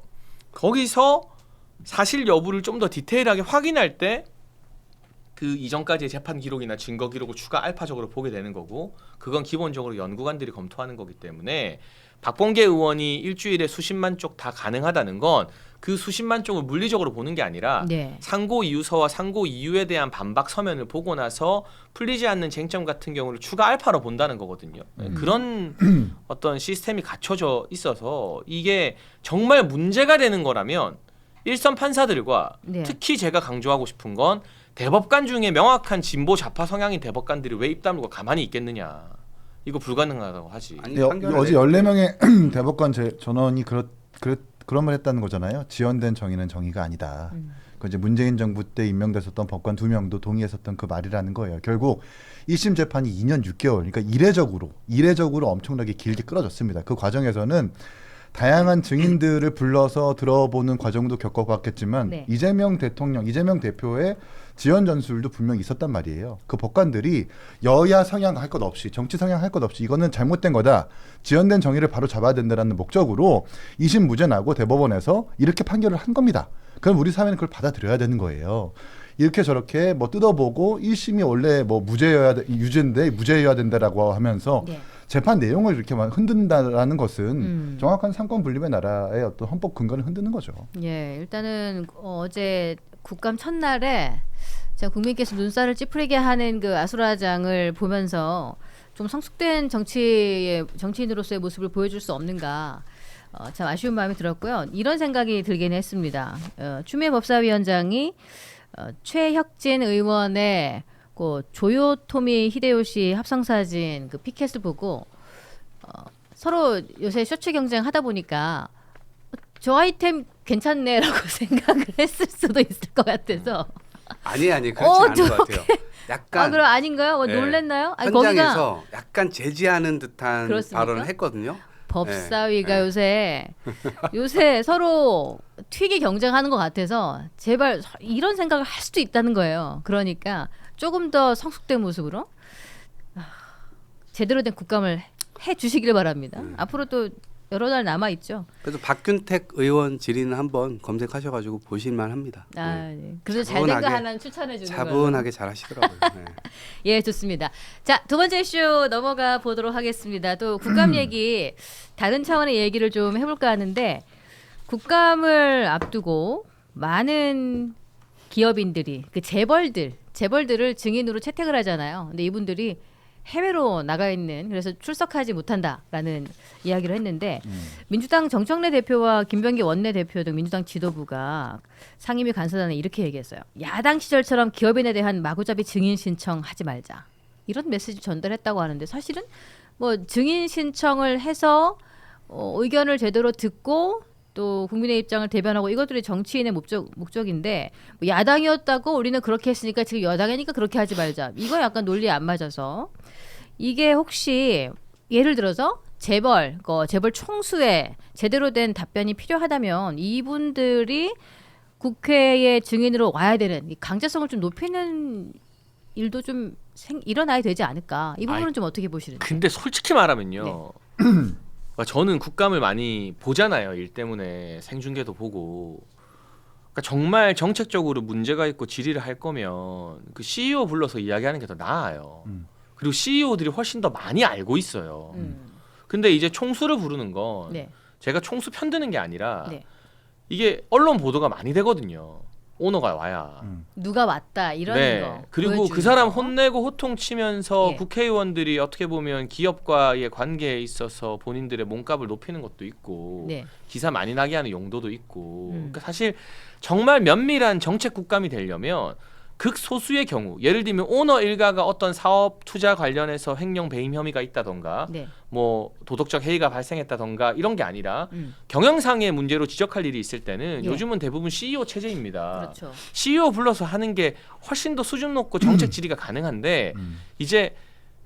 거기서 사실 여부를 좀 더 디테일하게 확인할 때 그 이전까지의 재판 기록이나 증거 기록을 추가 알파적으로 보게 되는 거고 그건 기본적으로 연구관들이 검토하는 거기 때문에 박범계 의원이 일주일에 수십만 쪽 다 가능하다는 건 그 수십만 쪽을 물리적으로 보는 게 아니라 네. 상고 이유서와 상고 이유에 대한 반박 서면을 보고 나서 풀리지 않는 쟁점 같은 경우를 추가 알파로 본다는 거거든요. 그런 어떤 시스템이 갖춰져 있어서 이게 정말 문제가 되는 거라면 일선 판사들과 네. 특히 제가 강조하고 싶은 건 대법관 중에 명확한 진보 좌파 성향인 대법관들이 왜 입 다물고 가만히 있겠느냐. 이거 불가능하다고 하지. 아니, 근데 판결을 어제 14명의 대법관 전원이 그런 말 했다는 거잖아요. 지연된 정의는 정의가 아니다. 그 이제 문재인 정부 때 임명됐었던 법관 2명도 동의했었던 그 말이라는 거예요. 결국 1심 재판이 2년 6개월, 그러니까 이례적으로 엄청나게 길게 끌어졌습니다. 그 과정에서는 다양한 증인들을 불러서 들어보는 과정도 겪어봤겠지만 네. 이재명 대표의 지연 전술도 분명히 있었단 말이에요. 그 법관들이 여야 성향 할 것 없이 정치 성향 할 것 없이 이거는 잘못된 거다. 지연된 정의를 바로 잡아야 된다는 목적으로 2심 무죄 나고 대법원에서 이렇게 판결을 한 겁니다. 그럼 우리 사회는 그걸 받아들여야 되는 거예요. 이렇게 저렇게 뭐 뜯어보고 1심이 원래 뭐 유죄인데 무죄여야 된다라고 하면서 네. 재판 내용을 이렇게 막 흔든다라는 것은 정확한 상권 분립의 나라의 어떤 헌법 근간을 흔드는 거죠. 예, 일단은 어제 국감 첫날에 제가 국민께서 눈살을 찌푸리게 하는 그 아수라장을 보면서 좀 성숙된 정치인으로서의 모습을 보여줄 수 없는가. 참 아쉬운 마음이 들었고요. 이런 생각이 들긴 했습니다. 추미애 법사위원장이 최혁진 의원의 그 조요토미 히데요시 합성사진 그 피켓을 보고 서로 요새 쇼츠 경쟁 하다 보니까 저 아이템 괜찮네라고 생각을 했을 수도 있을 것 같아서. 아니 그렇지 않은 것 같아요. 약간 그럼 아닌가요? 네. 놀랬나요? 아니, 현장에서 약간 제지하는 듯한 그렇습니까? 발언을 했거든요. 법사위가 네. 요새 서로 튀기 경쟁하는 것 같아서 제발 이런 생각을 할 수도 있다는 거예요. 그러니까 조금 더 성숙된 모습으로 제대로 된 국감을 해 주시길 바랍니다. 앞으로 또 여러 날 남아 있죠. 그래서 박균택 의원 질의는 한번 검색하셔가지고 보실만합니다. 네. 그래서 잘 된 거 하나는 추천해 주는 거예요. 차분하게 잘 하시더라고요. 네. 예, 좋습니다. 자, 두 번째 이슈 넘어가 보도록 하겠습니다. 또 국감 얘기 다른 차원의 얘기를 좀 해볼까 하는데 국감을 앞두고 많은 기업인들이 그 재벌들을 증인으로 채택을 하잖아요. 근데 이분들이 해외로 나가 있는 그래서 출석하지 못한다라는 이야기를 했는데 민주당 정청래 대표와 김병기 원내대표 등 민주당 지도부가 상임위 간사단에 이렇게 얘기했어요. 야당 시절처럼 기업인에 대한 마구잡이 증인 신청하지 말자. 이런 메시지 전달했다고 하는데 사실은 뭐 증인 신청을 해서 의견을 제대로 듣고 또 국민의 입장을 대변하고 이것들이 정치인의 목적인데 뭐 야당이었다고 우리는 그렇게 했으니까 지금 여당이니까 그렇게 하지 말자. 이거 약간 논리에 안 맞아서 이게 혹시 예를 들어서 재벌 총수에 제대로 된 답변이 필요하다면 이분들이 국회의 증인으로 와야 되는 이 강제성을 좀 높이는 일도 좀 일어나야 되지 않을까. 이 부분은 좀 어떻게 보시는지. 근데 솔직히 말하면요. 그러니까 저는 국감을 많이 보잖아요. 일 때문에 생중계도 보고. 그러니까 정말 정책적으로 문제가 있고 질의를 할 거면 그 CEO 불러서 이야기하는 게 더 나아요. 그리고 CEO들이 훨씬 더 많이 알고 있어요. 근데 이제 총수를 부르는 건 네. 제가 총수 편드는 게 아니라 네. 이게 언론 보도가 많이 되거든요. 오너가 와야. 누가 왔다 이런 거. 그리고 보여주는 그 사람 거. 혼내고 호통치면서 예. 국회의원들이 어떻게 보면 기업과의 관계에 있어서 본인들의 몸값을 높이는 것도 있고 네. 기사 많이 나게 하는 용도도 있고 그러니까 사실 정말 면밀한 정책 국감이 되려면 극소수의 경우 예를 들면 오너 일가가 어떤 사업 투자 관련해서 횡령 배임 혐의가 있다던가 네. 뭐 도덕적 해이가 발생했다던가 이런 게 아니라 음. 경영상의 문제로 지적할 일이 있을 때는 예. 요즘은 대부분 CEO 체제입니다. 그렇죠. CEO 불러서 하는 게 훨씬 더 수준 높고 정책 질의가 가능한데 이제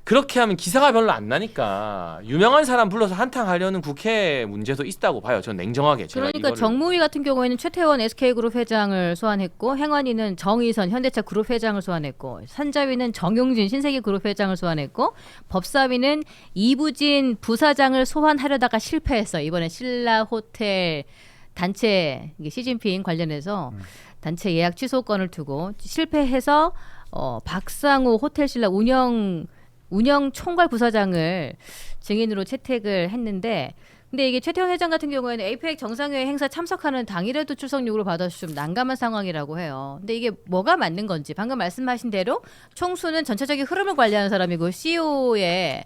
그렇게 하면 기사가 별로 안 나니까 유명한 사람 불러서 한탕 하려는 국회 문제도 있다고 봐요. 저는 냉정하게. 제가 그러니까 이거를 정무위 같은 경우에는 최태원 SK그룹 회장을 소환했고 행안위는 정의선 현대차 그룹 회장을 소환했고 산자위는 정용진 신세계그룹 회장을 소환했고 법사위는 이부진 부사장을 소환하려다가 실패했어. 이번에 신라 호텔 단체 이게 시진핑 관련해서 단체 예약 취소권을 두고 실패해서 박상우 호텔 신라 운영 총괄 부사장을 증인으로 채택을 했는데 근데 이게 최태원 회장 같은 경우에는 APEC 정상회의 행사 참석하는 당일에도 출석요구를 받아서 좀 난감한 상황이라고 해요. 근데 이게 뭐가 맞는 건지 방금 말씀하신 대로 총수는 전체적인 흐름을 관리하는 사람이고 CEO의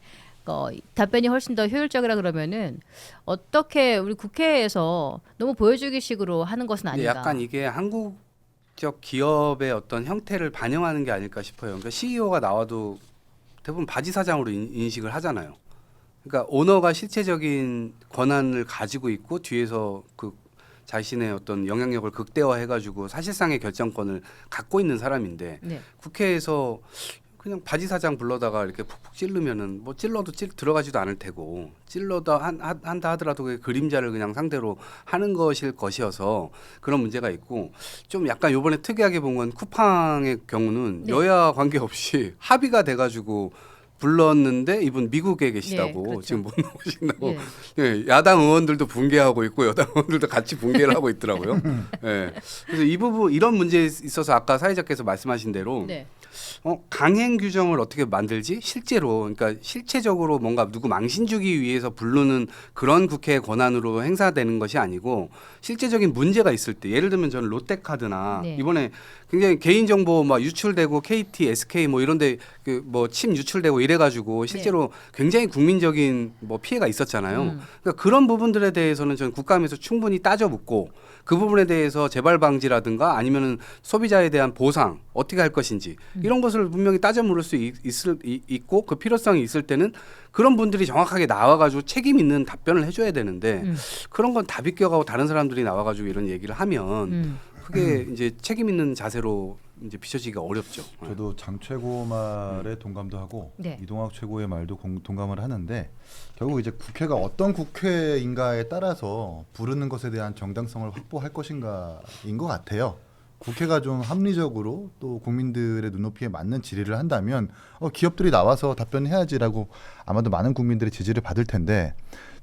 답변이 훨씬 더 효율적이라 그러면은 어떻게 우리 국회에서 너무 보여주기식으로 하는 것은 근데 아닌가. 약간 이게 한국적 기업의 어떤 형태를 반영하는 게 아닐까 싶어요. 그러니까 CEO가 나와도 대부분 바지 사장으로 인식을 하잖아요. 그러니까 오너가 실체적인 권한을 가지고 있고 뒤에서 그 자신의 어떤 영향력을 극대화해가지고 사실상의 결정권을 갖고 있는 사람인데 네. 국회에서 그냥 바지 사장 불러다가 이렇게 푹푹 찌르면은 뭐 찔러도 들어가지도 않을 테고 찔러다 한다 하더라도 그 그림자를 그냥 상대로 하는 것이어서 그런 문제가 있고 좀 약간 요번에 특이하게 본 건 쿠팡의 경우는 네. 여야 관계없이 합의가 돼가지고 불렀는데 이분 미국에 계시다고 네, 그렇죠. 지금 못 나오신다고 예. 예, 야당 의원들도 붕괴하고 있고 여당 의원들도 같이 붕괴를 하고 있더라고요. 예. 그래서 이 부분 이런 문제에 있어서 아까 사회자께서 말씀하신 대로 네. 강행 규정을 어떻게 만들지? 실제로 그러니까 실체적으로 뭔가 누구 망신 주기 위해서 부르는 그런 국회의 권한으로 행사되는 것이 아니고 실제적인 문제가 있을 때 예를 들면 저는 롯데카드나 네. 이번에 굉장히 개인정보 막 유출되고 KT, SK 뭐 이런데 그 뭐 침 유출되고 이래가지고 실제로 굉장히 국민적인 뭐 피해가 있었잖아요. 그러니까 그런 부분들에 대해서는 저는 국감에서 충분히 따져묻고 그 부분에 대해서 재발 방지라든가 아니면은 소비자에 대한 보상 어떻게 할 것인지 이런 것을 분명히 따져 물을 수 있고 그 필요성이 있을 때는 그런 분들이 정확하게 나와가지고 책임 있는 답변을 해줘야 되는데 그런 건 다 비껴가고 다른 사람들이 나와가지고 이런 얘기를 하면 그게 이제 책임 있는 자세로 이제 비춰지기가 어렵죠. 저도 장 최고 말에 동감도 하고 네. 이동학 최고의 말도 동감을 하는데 결국 이제 국회가 어떤 국회인가에 따라서 부르는 것에 대한 정당성을 확보할 것인가인 것 같아요. 국회가 좀 합리적으로 또 국민들의 눈높이에 맞는 질의를 한다면 기업들이 나와서 답변해야지라고 아마도 많은 국민들의 지지를 받을 텐데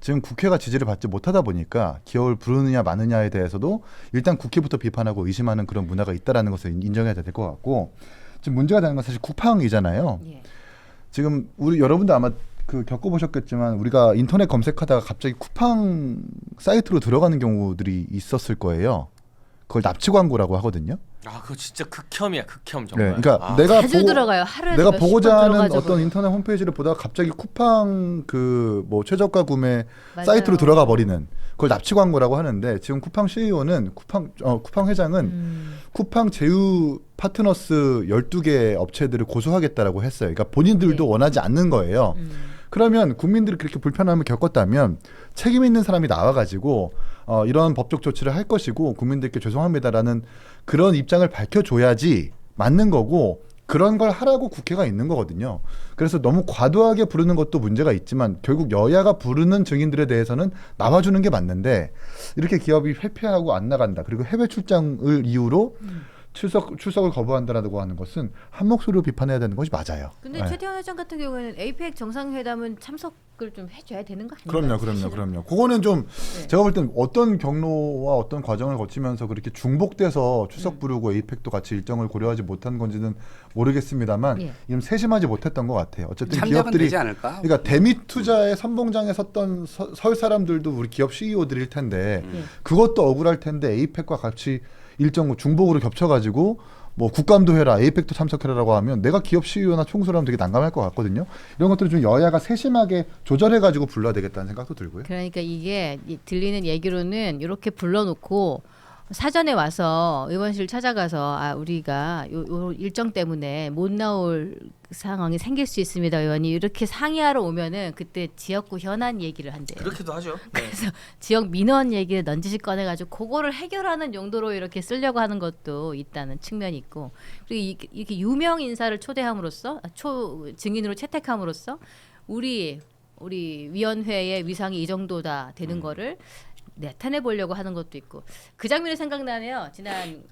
지금 국회가 지지를 받지 못하다 보니까 기업을 부르느냐 마느냐에 대해서도 일단 국회부터 비판하고 의심하는 그런 문화가 있다라는 것을 인정해야 될 것 같고 지금 문제가 되는 건 사실 쿠팡이잖아요. 예. 지금 우리 여러분도 아마 그 겪어보셨겠지만 우리가 인터넷 검색하다가 갑자기 쿠팡 사이트로 들어가는 경우들이 있었을 거예요. 그걸 납치 광고라고 하거든요. 아 그거 진짜 극혐이야 극혐 정말. 네, 그러니까 아. 내가 자주 들어가요. 하루에 내가 몇십 보고자 번 하는 들어가지고. 어떤 인터넷 홈페이지를 보다가 갑자기 쿠팡 그 뭐 최저가 구매 맞아요. 사이트로 들어가 버리는 그걸 납치 광고라고 하는데 지금 쿠팡 CEO는 쿠팡 회장은 쿠팡 제휴 파트너스 12개 업체들을 고소하겠다라고 했어요. 그러니까 본인들도 네. 원하지 않는 거예요. 그러면 국민들이 그렇게 불편함을 겪었다면 책임 있는 사람이 나와가지고 이런 법적 조치를 할 것이고 국민들께 죄송합니다라는 그런 입장을 밝혀줘야지 맞는 거고 그런 걸 하라고 국회가 있는 거거든요. 그래서 너무 과도하게 부르는 것도 문제가 있지만 결국 여야가 부르는 증인들에 대해서는 나와주는 게 맞는데 이렇게 기업이 회피하고 안 나간다. 그리고 해외 출장을 이유로 출석을 거부한다라고 하는 것은 한 목소리로 비판해야 되는 것이 맞아요. 근데 네. 최태원 회장 같은 경우에는 에이펙 정상회담은 참석을 좀 해줘야 되는 거 아닌가요? 그럼요. 그거는 좀 네. 제가 볼 때는 어떤 경로와 어떤 과정을 거치면서 그렇게 중복돼서 출석 부르고 에이펙도 같이 일정을 고려하지 못한 건지는 모르겠습니다만 예. 이좀 세심하지 못했던 것 같아요. 어쨌든 참작은 기업들이 되지 않을까? 그러니까 대미 투자의 선봉장에 섰던 설 사람들도 우리 기업 CEO들일 텐데 예. 그것도 억울할 텐데 에이펙과 같이 일정 중복으로 겹쳐가지고 뭐 국감도 해라, 에이펙도 참석해라라고 하면 내가 기업 CEO나 총수라면 되게 난감할 것 같거든요. 이런 것들을 좀 여야가 세심하게 조절해가지고 불러야 되겠다는 생각도 들고요. 그러니까 이게 들리는 얘기로는 이렇게 불러놓고 사전에 와서 의원실 찾아가서 우리가 요 일정 때문에 못 나올 상황이 생길 수 있습니다. 의원이 이렇게 상의하러 오면은 그때 지역구 현안 얘기를 한대요. 그렇게도 하죠. 네. 그래서 지역 민원 얘기를 넌지시 꺼내가지고 그거를 해결하는 용도로 이렇게 쓰려고 하는 것도 있다는 측면이 있고 그리고 이렇게 유명 인사를 초대함으로써 증인으로 채택함으로써 우리 위원회의 위상이 이 정도다 되는 거를 나타내 보려고 하는 것도 있고 그 장면이 생각나네요. 지난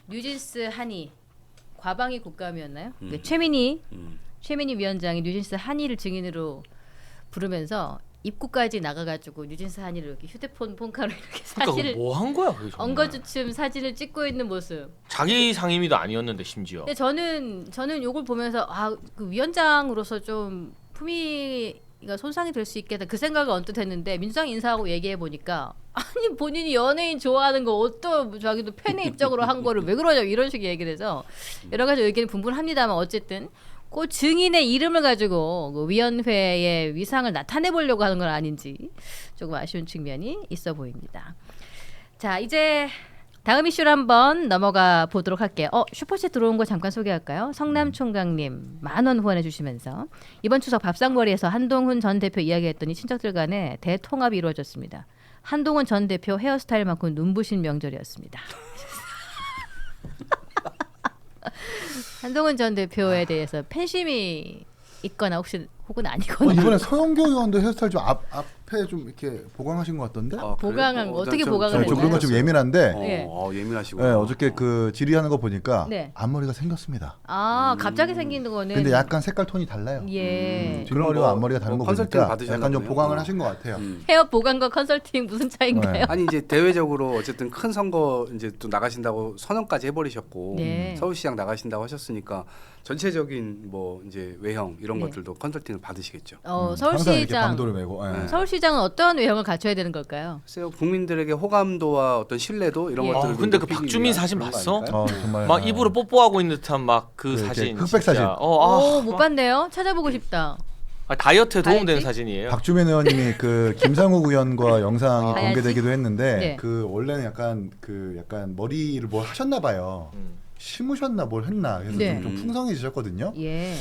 뉴진스 한의 과방위 국감이었나요? 최민희 위원장이 뉴진스 한의를 증인으로 부르면서 입구까지 나가가지고 뉴진스 한의를 이렇게 휴대폰 폰카로 이렇게 사진을 뭐 한 거야? 그게 정말. 엉거주춤 사진을 찍고 있는 모습. 자기 상임위도 아니었는데 심지어. 근데 저는 요걸 보면서 그 위원장으로서 좀 품위가 손상이 될 수 있겠다 그 생각을 언뜻 했는데 민주당 인사하고 얘기해 보니까 아니 본인이 연예인 좋아하는 거 어떤 자기도 팬의 입장으로 한 거를 왜 그러냐 이런 식의 얘기를 해서 여러 가지 의견이 분분합니다만 어쨌든 그 증인의 이름을 가지고 그 위원회의 위상을 나타내 보려고 하는 건 아닌지 조금 아쉬운 측면이 있어 보입니다. 자 이제 다음 이슈로 한번 넘어가 보도록 할게요. 슈퍼챗 들어온 거 잠깐 소개할까요? 성남총각님 10,000원 후원해 주시면서 이번 추석 밥상머리에서 한동훈 전 대표 이야기했더니 친척들 간에 대통합이 이루어졌습니다. 한동훈 전 대표 헤어스타일만큼 눈부신 명절이었습니다. 한동훈 전 대표에 대해서 팬심이 있거나 혹은 아니거나 이번에 서영교 의원도 헤어스타일 좀 앞에 좀 이렇게 보강하신 것 같던데? 보강한 거 어떻게 보강을 저 했나요? 그런 거 좀 예민한데 예. 예민하시고. 네, 어저께 그 질의하는 거 보니까 네. 앞머리가 생겼습니다. 갑자기 생긴 거는 근데 약간 색깔 톤이 달라요. 예. 뒷머리와 앞머리가 다른 거 컨설팅 보니까 받으셨나 약간 좀 보네요. 보강을 하신 것 같아요. 헤어 보강과 컨설팅 무슨 차이인가요? 네. 아니 이제 대외적으로 어쨌든 큰 선거 이제 또 나가신다고 선언까지 해버리셨고 네. 서울시장 나가신다고 하셨으니까 전체적인 뭐 이제 외형 이런 네. 것들도 컨설팅을 받으시겠죠. 항상 이렇게 서울시장 방도를 메고. 예. 서울시장은 어떠한 외형을 갖춰야 되는 걸까요? 글쎄요 국민들에게 호감도와 어떤 신뢰도 이런 예. 것들을 근데 그 높이기 박주민 위한 사진 그런 거 봤어? 아닐까요? 정말 막 입으로 뽀뽀하고 있는 듯한 막 그 이렇게 사진. 흑백 진짜. 사진. 못 봤네요. 찾아보고 싶다. 다이어트에 도움되는 봐야지. 사진이에요. 박주민 의원님이 그 김상욱 의원과 영상이 봐야지. 공개되기도 했는데 네. 그 원래는 약간 머리를 뭘 하셨나 봐요. 심으셨나 뭘 했나 그래서 네. 좀 풍성해지셨거든요. 예.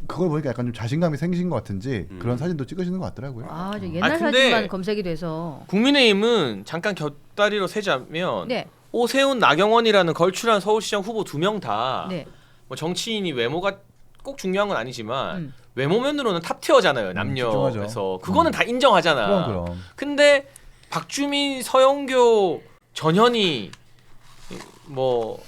그걸 보니까 약간 좀 자신감이 생기신 것 같은지 그런 사진도 찍으시는 것 같더라고요. 저 옛날 근데 사진만 검색이 돼서. 국민의힘은 잠깐 곁다리로 세자면 네. 오세훈, 나경원이라는 걸출한 서울시장 후보 2명 다 네. 뭐 정치인이 외모가 꼭 중요한 건 아니지만 외모면으로는 탑티어잖아요. 남녀에서. 집중하죠. 그거는 다 인정하잖아. 그럼. 근데 박주민, 서영교, 전현희 뭐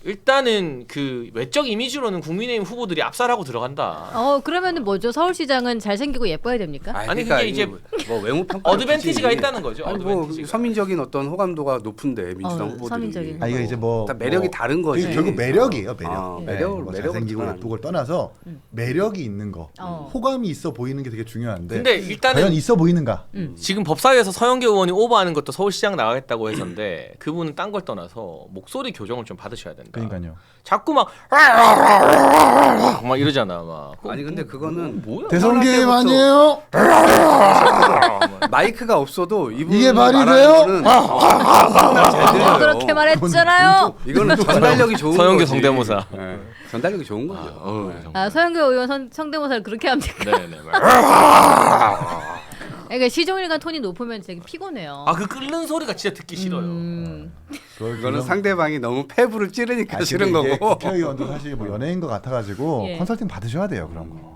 일단은 그 외적 이미지로는 국민의힘 후보들이 압살하고 들어간다. 그러면은 뭐죠? 서울시장은 잘생기고 예뻐야 됩니까? 아니, 그게 이제 뭐 외모 평가 어드밴티지가 있다는 거죠. 아니, 뭐 어드밴티지가. 서민적인 어떤 호감도가 높은데 민주당 후보들이 서민적인. 이게 이제 뭐 다 매력이 다른 거지. 이게 결국 매력이에요, 매력. 매력을 뭐 매력을 잘생기고 드러나는 예쁘고를 떠나서 매력이 있는 거, 호감이 있어 보이는 게 되게 중요한데 근데 과연 일단은 있어 보이는가? 지금 법사위에서 서영교 의원이 오버하는 것도 서울시장 나가겠다고 해서인데 그분은 딴 걸 떠나서 목소리 교정을 좀 받으셔야 된다. 그러니까요. 자꾸 막 이러잖아 막. 아니 근데 그거는 뭐야? 대선 태어날 게임 때부터- 아니에요? 마이크가 없어도 이분 이게 말이 말하는 돼요? 거는 잘 들려요. 그렇게 말했잖아요. 이거는 전달력이 좋은 서영교 거지. 성대모사. 네. 전달력이 좋은 거죠. 네. 서영교 의원 성대모사를 그렇게 하면 될까요? 네네. 그러니까 시종일관 톤이 높으면 되게 피곤해요. 아 그 끓는 소리가 진짜 듣기 싫어요. 그거는 상대방이 너무 패부를 찌르니까 싫은 이게 거고. 국회의원도 사실 뭐 연예인 것 같아가지고 예. 컨설팅 받으셔야 돼요 그런 거.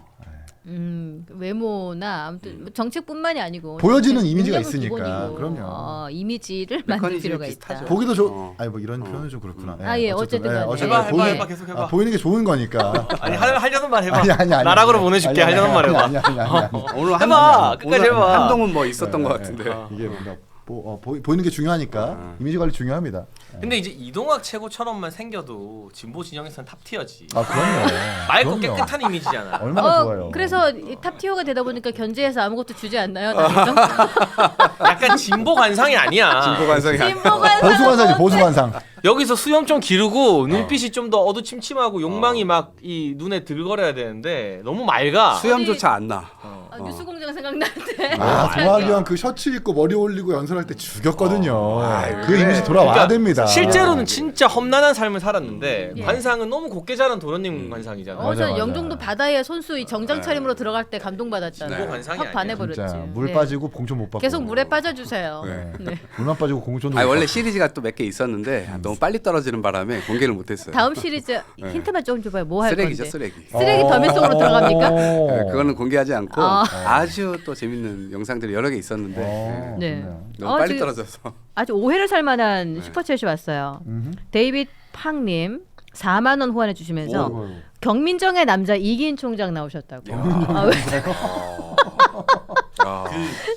외모나 아무튼 뭐 정책뿐만이 아니고 보여지는 이미지가 능력은 있으니까. 기본이고, 그럼요. 이미지를 만들 메커니즘이 필요가 비슷하죠. 있다. 보기도 아니 뭐 이런 표현은 좀 그렇구나. 아, 예, 어쨌든 간에. 해봐, 계속 해봐. 보이는 게 좋은 거니까. 아니 하려던 말 해봐. 아니. 나락으로 보내줄게. 하려던 말 해봐. 아니. 오늘 해봐. 끝까지 오늘 해봐. 한동훈 뭐 있었던 것 같은데. 이게 뭔가 보이는 게 중요하니까 이미지 관리 중요합니다. 근데 이제 이동학 최고처럼만 생겨도 진보 진영에서는 탑 티어지. 아 그럼요. 맑고 그럼요. 깨끗한 이미지잖아. 얼마나 좋아요. 그래서 이 탑티어가 되다 보니까 견제해서 아무것도 주지 않나요? 나는 약간 진보 관상이 아니야. 진보 관성이 아니야. 진보가 보수 관상이 보수 관상. 여기서 수염 좀 기르고 눈빛이 좀 더 어두침침하고 욕망이 막 이 눈에 들거려야 되는데 너무 맑아. 수염조차 안 나. 뉴스공장 생각나는데. 동학이 형 그 셔츠 입고 머리 올리고 연설할 때 죽였거든요. 그 그래. 이미지 돌아와야 그러니까 됩니다. 실제로는 진짜 험난한 삶을 살았는데 예. 관상은 너무 곱게 자란 도련님 관상이잖아. 맞아, 저는 맞아. 영종도 바다의 손수 이 정장 차림으로 들어갈 때 감동받았잖아요. 진보 관상이 확 아니야. 반해버렸지. 진짜 물 네. 빠지고 공천 못 받고. 계속 물에 빠져주세요. 네. 네. 물만 빠지고 공천도. 아 못 원래 받고. 시리즈가 또 몇 개 있었는데 너무 빨리 떨어지는 바람에 공개를 못했어요. 다음 시리즈 힌트만 조금 줘봐요. 뭐 할 쓰레기죠, 건데? 쓰레기. 쓰레기 더미 속으로 들어갑니까? 네, 그거는 공개하지 않고 아. 아주 또 재밌는 영상들이 여러 개 있었는데 네. 너무 빨리 지금 떨어져서. 아주 오해를 살 만한 슈퍼챗이 왔어요. 데이빗 팡님 4만 원 후원해 주시면서 오. 경민정의 남자 이기인 총장 나오셨다고. 아, 왜?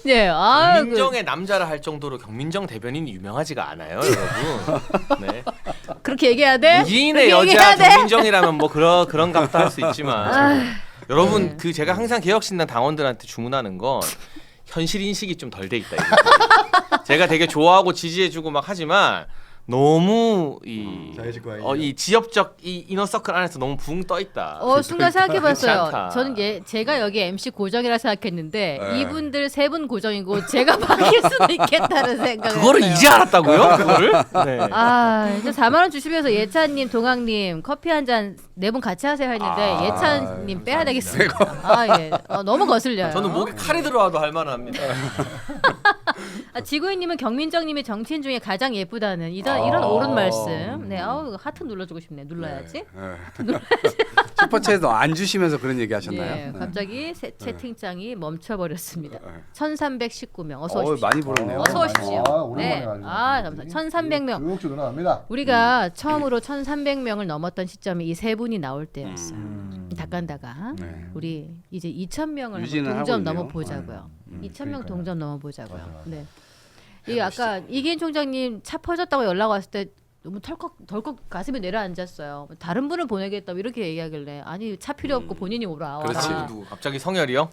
네, 아, 경민정의 남자라 할 정도로 경민정 대변인이 유명하지가 않아요, 여러분. 네. 그렇게 얘기해야 돼? 이인의 그렇게 여자 얘기해야 돼? 경민정이라면 뭐 그런 값도 할 수 있지만 여러분 네. 그 제가 항상 개혁신당 당원들한테 주문하는 건 현실 인식이 좀 덜 돼 있다. 이거. 제가 되게 좋아하고 지지해주고 막 하지만 너무 이 지역적 이 이너서클 안에서 너무 붕 떠 있다. 순간 생각해봤어요. 그렇지 않다. 저는 제가 여기 MC 고정이라 생각했는데 네. 이분들 세 분 고정이고 제가 바뀔 수도 있겠다는 생각을 그거를 했어요. 이제 알았다고요? 그거를? 네. 아, 이제 4만 원 주시면서 예찬님, 동학님 커피 한 잔 네 분 같이 하세요 했는데 예찬님 빼야 되겠습니다. 아 예, 너무 거슬려요. 저는 목에 칼이 들어와도 할 만합니다. 지구인님은 경민정님이 정치인 중에 가장 예쁘다는 이런 옳은 말씀. 네, 하트 눌러주고 싶네. 눌러야지. 슈퍼챗도 안 주시면서 그런 얘기 하셨나요? 네, 갑자기 채팅창이 멈춰버렸습니다. 1319명 어서 오십시오. 많이 벌었네요. 어서 오십시오. 오랜만에 네, 가지고. 감사합니다. 1300명. 의욕주 늘어납니다. 우리가 처음으로 1300명을 넘었던 시점이 이 세 분이 나올 때였어요. 닭간다가 네. 우리 이제 2000명을 유지는 동점 하고 있네요. 넘어보자고요. 2000명 그러니까요. 동점 넘어보자고요. 맞아. 네. 이게 아까 이기인 총장님 차 퍼졌다고 연락 왔을 때 너무 덜컥 가슴이 내려앉았어요. 다른 분을 보내겠다고 이렇게 얘기하길래 아니 차 필요 없고 본인이 오라. 그렇지. 와라. 누구? 갑자기 성열이요?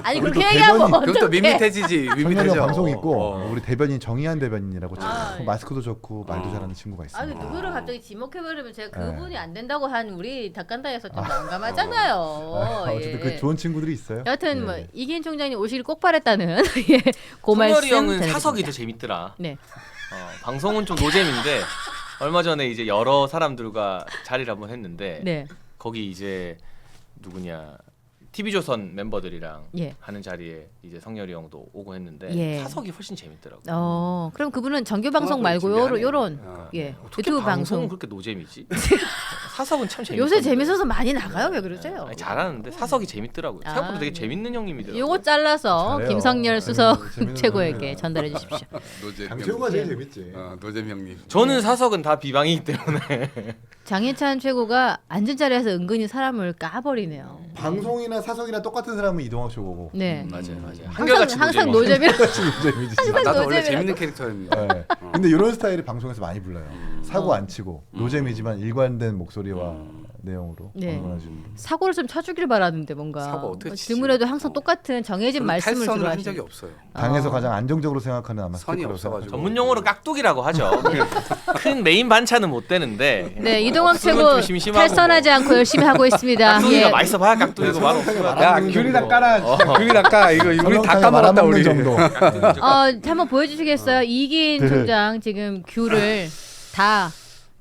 아니 우리 그렇게 또 얘기하면 대변인, 그것도 어떡해. 밋밋해지지. 성현이 밋밋해져. 방송 있고 어. 우리 대변인 정의한 대변인이라고 참 예. 마스크도 좋고 말도 잘하는 친구가 아니 있습니다. 누구를 갑자기 지목해버리면 제가 네. 그분이 안 된다고 한 우리 닭간다에서 좀 난감하잖아요. 어쨌든 예. 그 좋은 친구들이 있어요. 여하튼 뭐 네. 이기인 총장님 오시길 꼭 바랬다는 예, 그 말씀 성열이 형은 전해드립니다. 사석이 더 재밌더라. 네. 방송은 좀 노잼인데 얼마 전에 이제 여러 사람들과 자리를 한번 했는데 네. 거기 이제 누구냐 TV조선 멤버들이랑 예. 하는 자리에 이제 성열이 형도 오고 했는데 예. 사석이 훨씬 재밌더라고. 그럼 그분은 정규 방송 말고 준비하네. 요런 예 어떻게 유튜브 방송은 방송 그렇게 노잼이지? 사석은 참 재밌어. 요새 재밌어서 많이 나가요 왜 그러세요? 아니, 잘하는데 사석이 재밌더라고요. 생각보다 되게 네. 재밌는 형님이더라고요. 요거 잘라서 잘해요. 김성열 수석 재밌는 최고에게 분입니다. 전달해 주십시오. 노잼 강태호가 제일 재밌지. 노잼 형님. 저는 사석은 다 비방이기 때문에 장희찬 최고가 앉은 자리에서 은근히 사람을 까버리네요. 방송이나 사석이나 똑같은 사람은 이동학 쇼고. 네. 맞아요. 항상 노잼이. 노잼이라. 재밌지. 항상 나도 원래 노잼이라. 재밌는 캐릭터였는데. 네. 근데 이런 스타일이 방송에서 많이 불러요. 사고 안 치고 노잼이지만 일관된 목소리와 내용으로 네. 방송하시는. 사고를 좀 쳐주길 바라는데 뭔가 사고 어떻게 치지? 질문에도 항상 똑같은 정해진 저는 말씀을 탈선을 주로 한 하시죠. 적이 없어요. 당에서 가장 안정적으로 생각하는 아마 선이 스피커라고 없어가지고. 생각하죠. 전문 용어로 깍두기라고 하죠. 큰 메인 반찬은 못 되는데. 네, 이동학 없으면 최고 좀 심심하고 탈선하지 않고 열심히 하고 있습니다. 깍두기가 예. 맛있어 봐야 깍두기고 맛 없으면 야 귤이나 까라. 귤이나 까. 이거 우리 다 설렁탕에 까먹었다 말아먹는 우리. 정도. 한번 보여주시겠어요? 이기인 총장 지금 귤을 다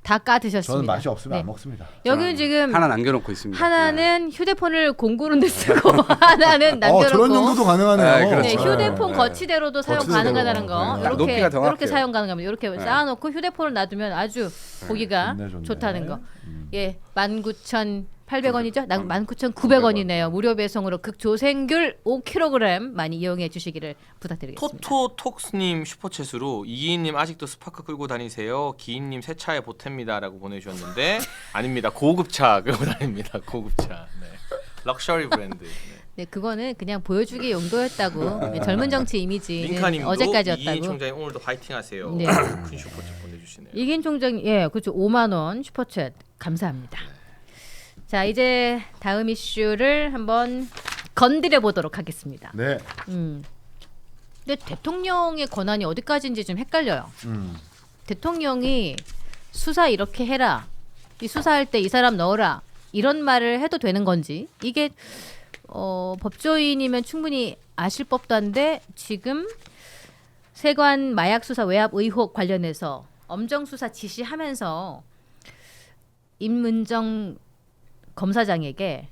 다 까드셨습니다. 저는 맛이 없으면 네. 안 먹습니다. 여기는 지금 하나 남겨놓고 있습니다. 하나는 휴대폰을 공구는 데 쓰고 하나는 남겨놓고 저런 용도도 가능하네요. 네, 그렇죠. 네, 휴대폰 네. 거치대로도 사용 거치대로. 가능하다는 거. 네. 이렇게 높이가 정확해요. 이렇게 사용 가능합니다. 이렇게 쌓아놓고 휴대폰을 놔두면 아주 보기가 좋네, 좋네. 좋다는 거. 예, 19,800원이죠? 19,900원이네요. 무료 배송으로 극조생귤 5kg 많이 이용해 주시기를 부탁드리겠습니다. 토토톡스님 슈퍼챗으로 이기인님 아직도 스파크 끌고 다니세요? 기인님 새 차에 보탭니다라고 보내주셨는데 아닙니다. 고급차 끌고 다닙니다. 고급차. 네. 럭셔리 브랜드. 네. 네, 그거는 그냥 보여주기 용도였다고. 네, 젊은 정치 이미지는 링카님도 어제까지였다고. 이기인 총장님 오늘도 화이팅하세요. 네. 큰 슈퍼챗 보내주시네요. 이긴 총장, 예, 그렇죠. 5만 원 슈퍼챗 감사합니다. 자, 이제 다음 이슈를 한번 건드려 보도록 하겠습니다. 네. 근데 대통령의 권한이 어디까지인지 좀 헷갈려요. 대통령이 수사 이렇게 해라, 이 수사할 때 이 사람 넣어라 이런 말을 해도 되는 건지 이게 법조인이면 충분히 아실 법도 한데 지금 세관 마약 수사 외압 의혹 관련해서 엄정 수사 지시하면서 임문정 검사장에게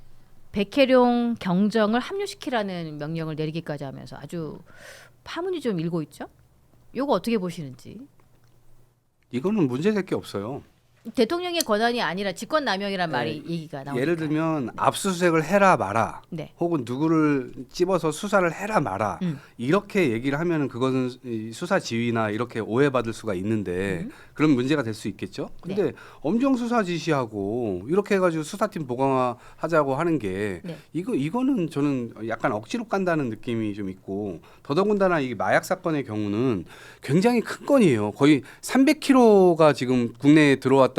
백혜룡 경정을 합류시키라는 명령을 내리기까지 하면서 아주 파문이 좀 일고 있죠. 요거 어떻게 보시는지. 이거는 문제될 게 없어요. 대통령의 권한이 아니라 직권남용이란 말이 얘기가 나오니까. 예를 들면 압수수색을 해라 마라, 네. 혹은 누구를 집어서 수사를 해라 마라 이렇게 얘기를 하면은 그거는 이 수사 지휘나 이렇게 오해받을 수가 있는데 그런 문제가 될 수 있겠죠. 근데 네. 엄정 수사 지시하고 이렇게 해가지고 수사팀 보강하자고 하는 게 네. 이거는 저는 약간 억지로 간다는 느낌이 좀 있고 더더군다나 이 마약 사건의 경우는 굉장히 큰 건이에요. 거의 300kg가 지금 국내에 들어왔다는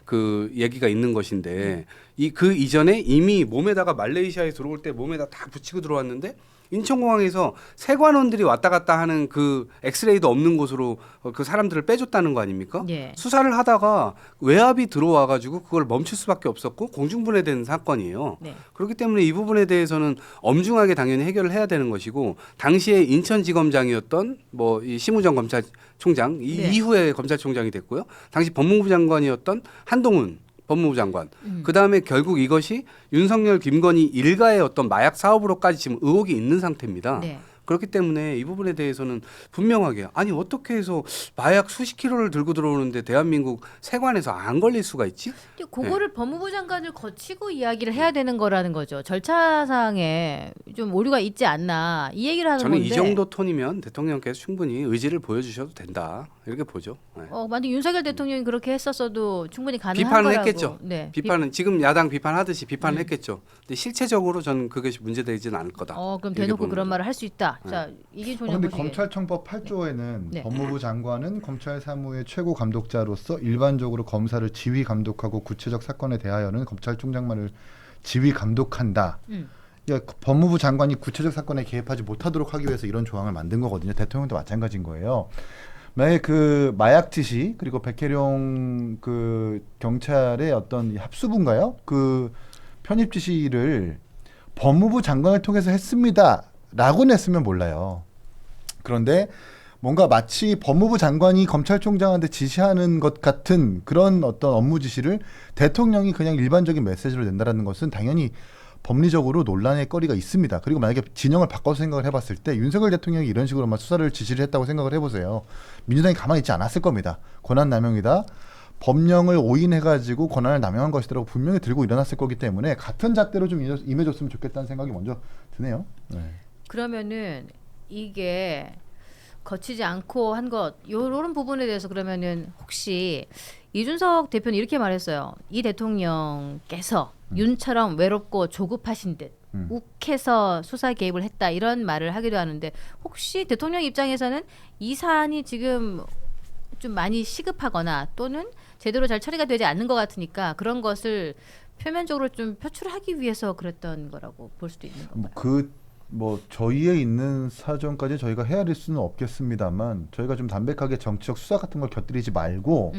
그 얘기가 있는 것인데 그 이전에 이미 몸에다가 말레이시아에 들어올 때 몸에다 다 붙이고 들어왔는데 인천공항에서 세관원들이 왔다 갔다 하는 그 엑스레이도 없는 곳으로 그 사람들을 빼줬다는 거 아닙니까? 예. 수사를 하다가 외압이 들어와가지고 그걸 멈출 수밖에 없었고 공중분해된 사건이에요. 네. 그렇기 때문에 이 부분에 대해서는 엄중하게 당연히 해결을 해야 되는 것이고 당시에 인천지검장이었던 뭐 이 심우정 검찰총장 네. 이후에 검찰총장이 됐고요. 당시 법무부 장관이었던 한동훈 법무부 장관. 그 다음에 결국 이것이 윤석열, 김건희 일가의 어떤 마약 사업으로까지 지금 의혹이 있는 상태입니다. 네. 그렇기 때문에 이 부분에 대해서는 분명하게 아니 어떻게 해서 마약 수십 킬로를 들고 들어오는데 대한민국 세관에서 안 걸릴 수가 있지? 근데 그거를 법무부 장관을 거치고 이야기를 해야 되는 거라는 거죠. 절차상에 좀 오류가 있지 않나 이 얘기를 하는 저는 건데. 이 정도 톤이면 대통령께서 충분히 의지를 보여주셔도 된다 이렇게 보죠. 네. 만약 윤석열 대통령이 그렇게 했었어도 충분히 가능한 비판을 거라고. 했겠죠. 네. 비판은 지금 야당 비판하듯이 비판을 했겠죠. 근데 실체적으로 저는 그것이 문제되지는 않을 거다. 그럼 이렇게 대놓고 보는 그런 거죠. 말을 할 수 있다. 자, 이게 좋냐 그런데 보시기에. 검찰청법 8조에는 네. 법무부 장관은 검찰 사무의 최고 감독자로서 일반적으로 검사를 지휘 감독하고 구체적 사건에 대하여는 검찰총장만을 지휘 감독한다. 그러니까 법무부 장관이 구체적 사건에 개입하지 못하도록 하기 위해서 이런 조항을 만든 거거든요. 대통령도 마찬가지인 거예요. 만약에 그 마약 지시 그리고 백혜룡 그 경찰의 어떤 합수부인가요? 그 편입 지시를 법무부 장관을 통해서 했습니다라고 냈으면 몰라요. 그런데 뭔가 마치 법무부 장관이 검찰총장한테 지시하는 것 같은 그런 어떤 업무 지시를 대통령이 그냥 일반적인 메시지로 낸다라는 것은 당연히 법리적으로 논란의 거리가 있습니다. 그리고 만약에 진영을 바꿔서 생각을 해봤을 때 윤석열 대통령이 이런 식으로만 수사를 지시를 했다고 생각을 해보세요. 민주당이 가만히 있지 않았을 겁니다. 권한 남용이다. 법령을 오인해가지고 권한을 남용한 것이라고 분명히 들고 일어났을 거기 때문에 같은 잣대로 좀 임해줬으면 좋겠다는 생각이 먼저 드네요. 네. 그러면은 이게 거치지 않고 한 것 이런 부분에 대해서 그러면은 혹시 이준석 대표는 이렇게 말했어요. 이 대통령께서 윤처럼 외롭고 조급하신 듯 욱해서 수사 개입을 했다 이런 말을 하기도 하는데 혹시 대통령 입장에서는 이 사안이 지금 좀 많이 시급하거나 또는 제대로 잘 처리가 되지 않는 것 같으니까 그런 것을 표면적으로 좀 표출하기 위해서 그랬던 거라고 볼 수도 있는 건가요? 뭐 저희에 있는 사정까지 저희가 헤아릴 수는 없겠습니다만 저희가 좀 담백하게 정치적 수사 같은 걸 곁들이지 말고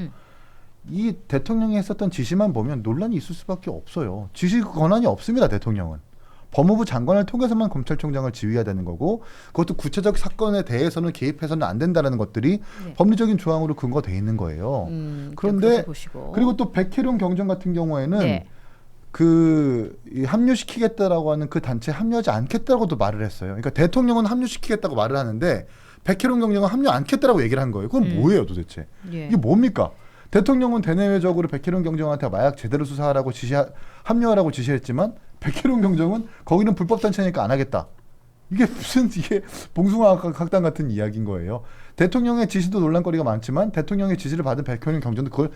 이 대통령이 했었던 지시만 보면 논란이 있을 수밖에 없어요. 지시 권한이 없습니다. 대통령은 법무부 장관을 통해서만 검찰총장을 지휘해야 되는 거고 그것도 구체적 사건에 대해서는 개입해서는 안 된다는 것들이 네. 법리적인 조항으로 근거돼 있는 거예요. 그런데 그렇게 보시고. 그리고 또 백혜룡 경정 같은 경우에는 네. 이 합류시키겠다라고 하는 그 단체에 합류하지 않겠다고도 말을 했어요. 그러니까 대통령은 합류시키겠다고 말을 하는데 백혜룡 경정은 합류 않겠다라고 얘기를 한 거예요. 그건 뭐예요 도대체? 예. 이게 뭡니까? 대통령은 대내외적으로 백혜룡 경정한테 마약 제대로 수사하라고 합류하라고 지시했지만 백혜룡 경정은 거기는 불법 단체니까 안 하겠다. 이게 봉숭아 학당 같은 이야기인 거예요. 대통령의 지시도 논란거리가 많지만 대통령의 지시를 받은 백혜룡 경정도 그걸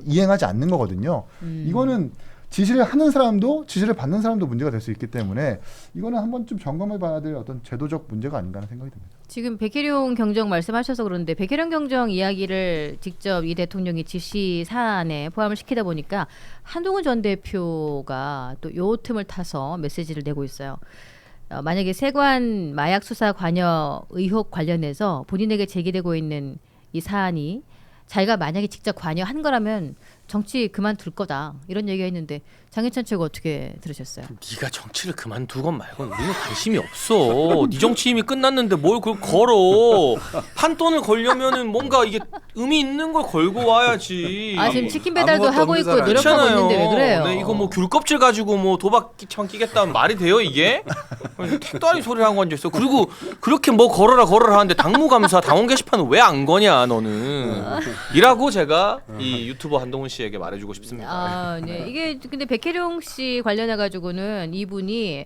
이행하지 않는 거거든요. 이거는 지시를 하는 사람도 지시를 받는 사람도 문제가 될 수 있기 때문에 이거는 한 번쯤 점검해봐야 될 어떤 제도적 문제가 아닌가 하는 생각이 듭니다. 지금 백혜룡 경정 말씀하셔서 그런데 백혜룡 경정 이야기를 직접 이 대통령이 지시 사안에 포함을 시키다 보니까 한동훈 전 대표가 또 요 틈을 타서 메시지를 내고 있어요. 만약에 세관 마약 수사 관여 의혹 관련해서 본인에게 제기되고 있는 이 사안이 자기가 만약에 직접 관여한 거라면 정치 그만둘 거다 이런 얘기가 있는데 장해찬 최고 어떻게 들으셨어요? 네가 정치를 그만두건 말건 우리는 관심이 없어. 네 정치 이미 끝났는데 뭘 그걸 걸어. 판돈을 걸려면은 뭔가 이게 의미 있는 걸 걸고 와야지. 아 지금 치킨 배달도 아무것도 하고 없는 있고 사람. 노력하고 그렇잖아요. 있는데 왜 그래요? 네, 이거 뭐 귤 껍질 가지고 뭐 도박기처럼 끼겠다는 말이 돼요 이게? 택다리 소리를 하고 앉아있어. 그리고 그렇게 뭐 걸어라 하는데 당무감사 당원 게시판은 왜 안 거냐 너는. 이라고 제가 이 유튜버 한동훈 씨에게 말해주고 싶습니다. 아, 네. 이게 근데 백혜룡 씨 관련해 가지고는 이분이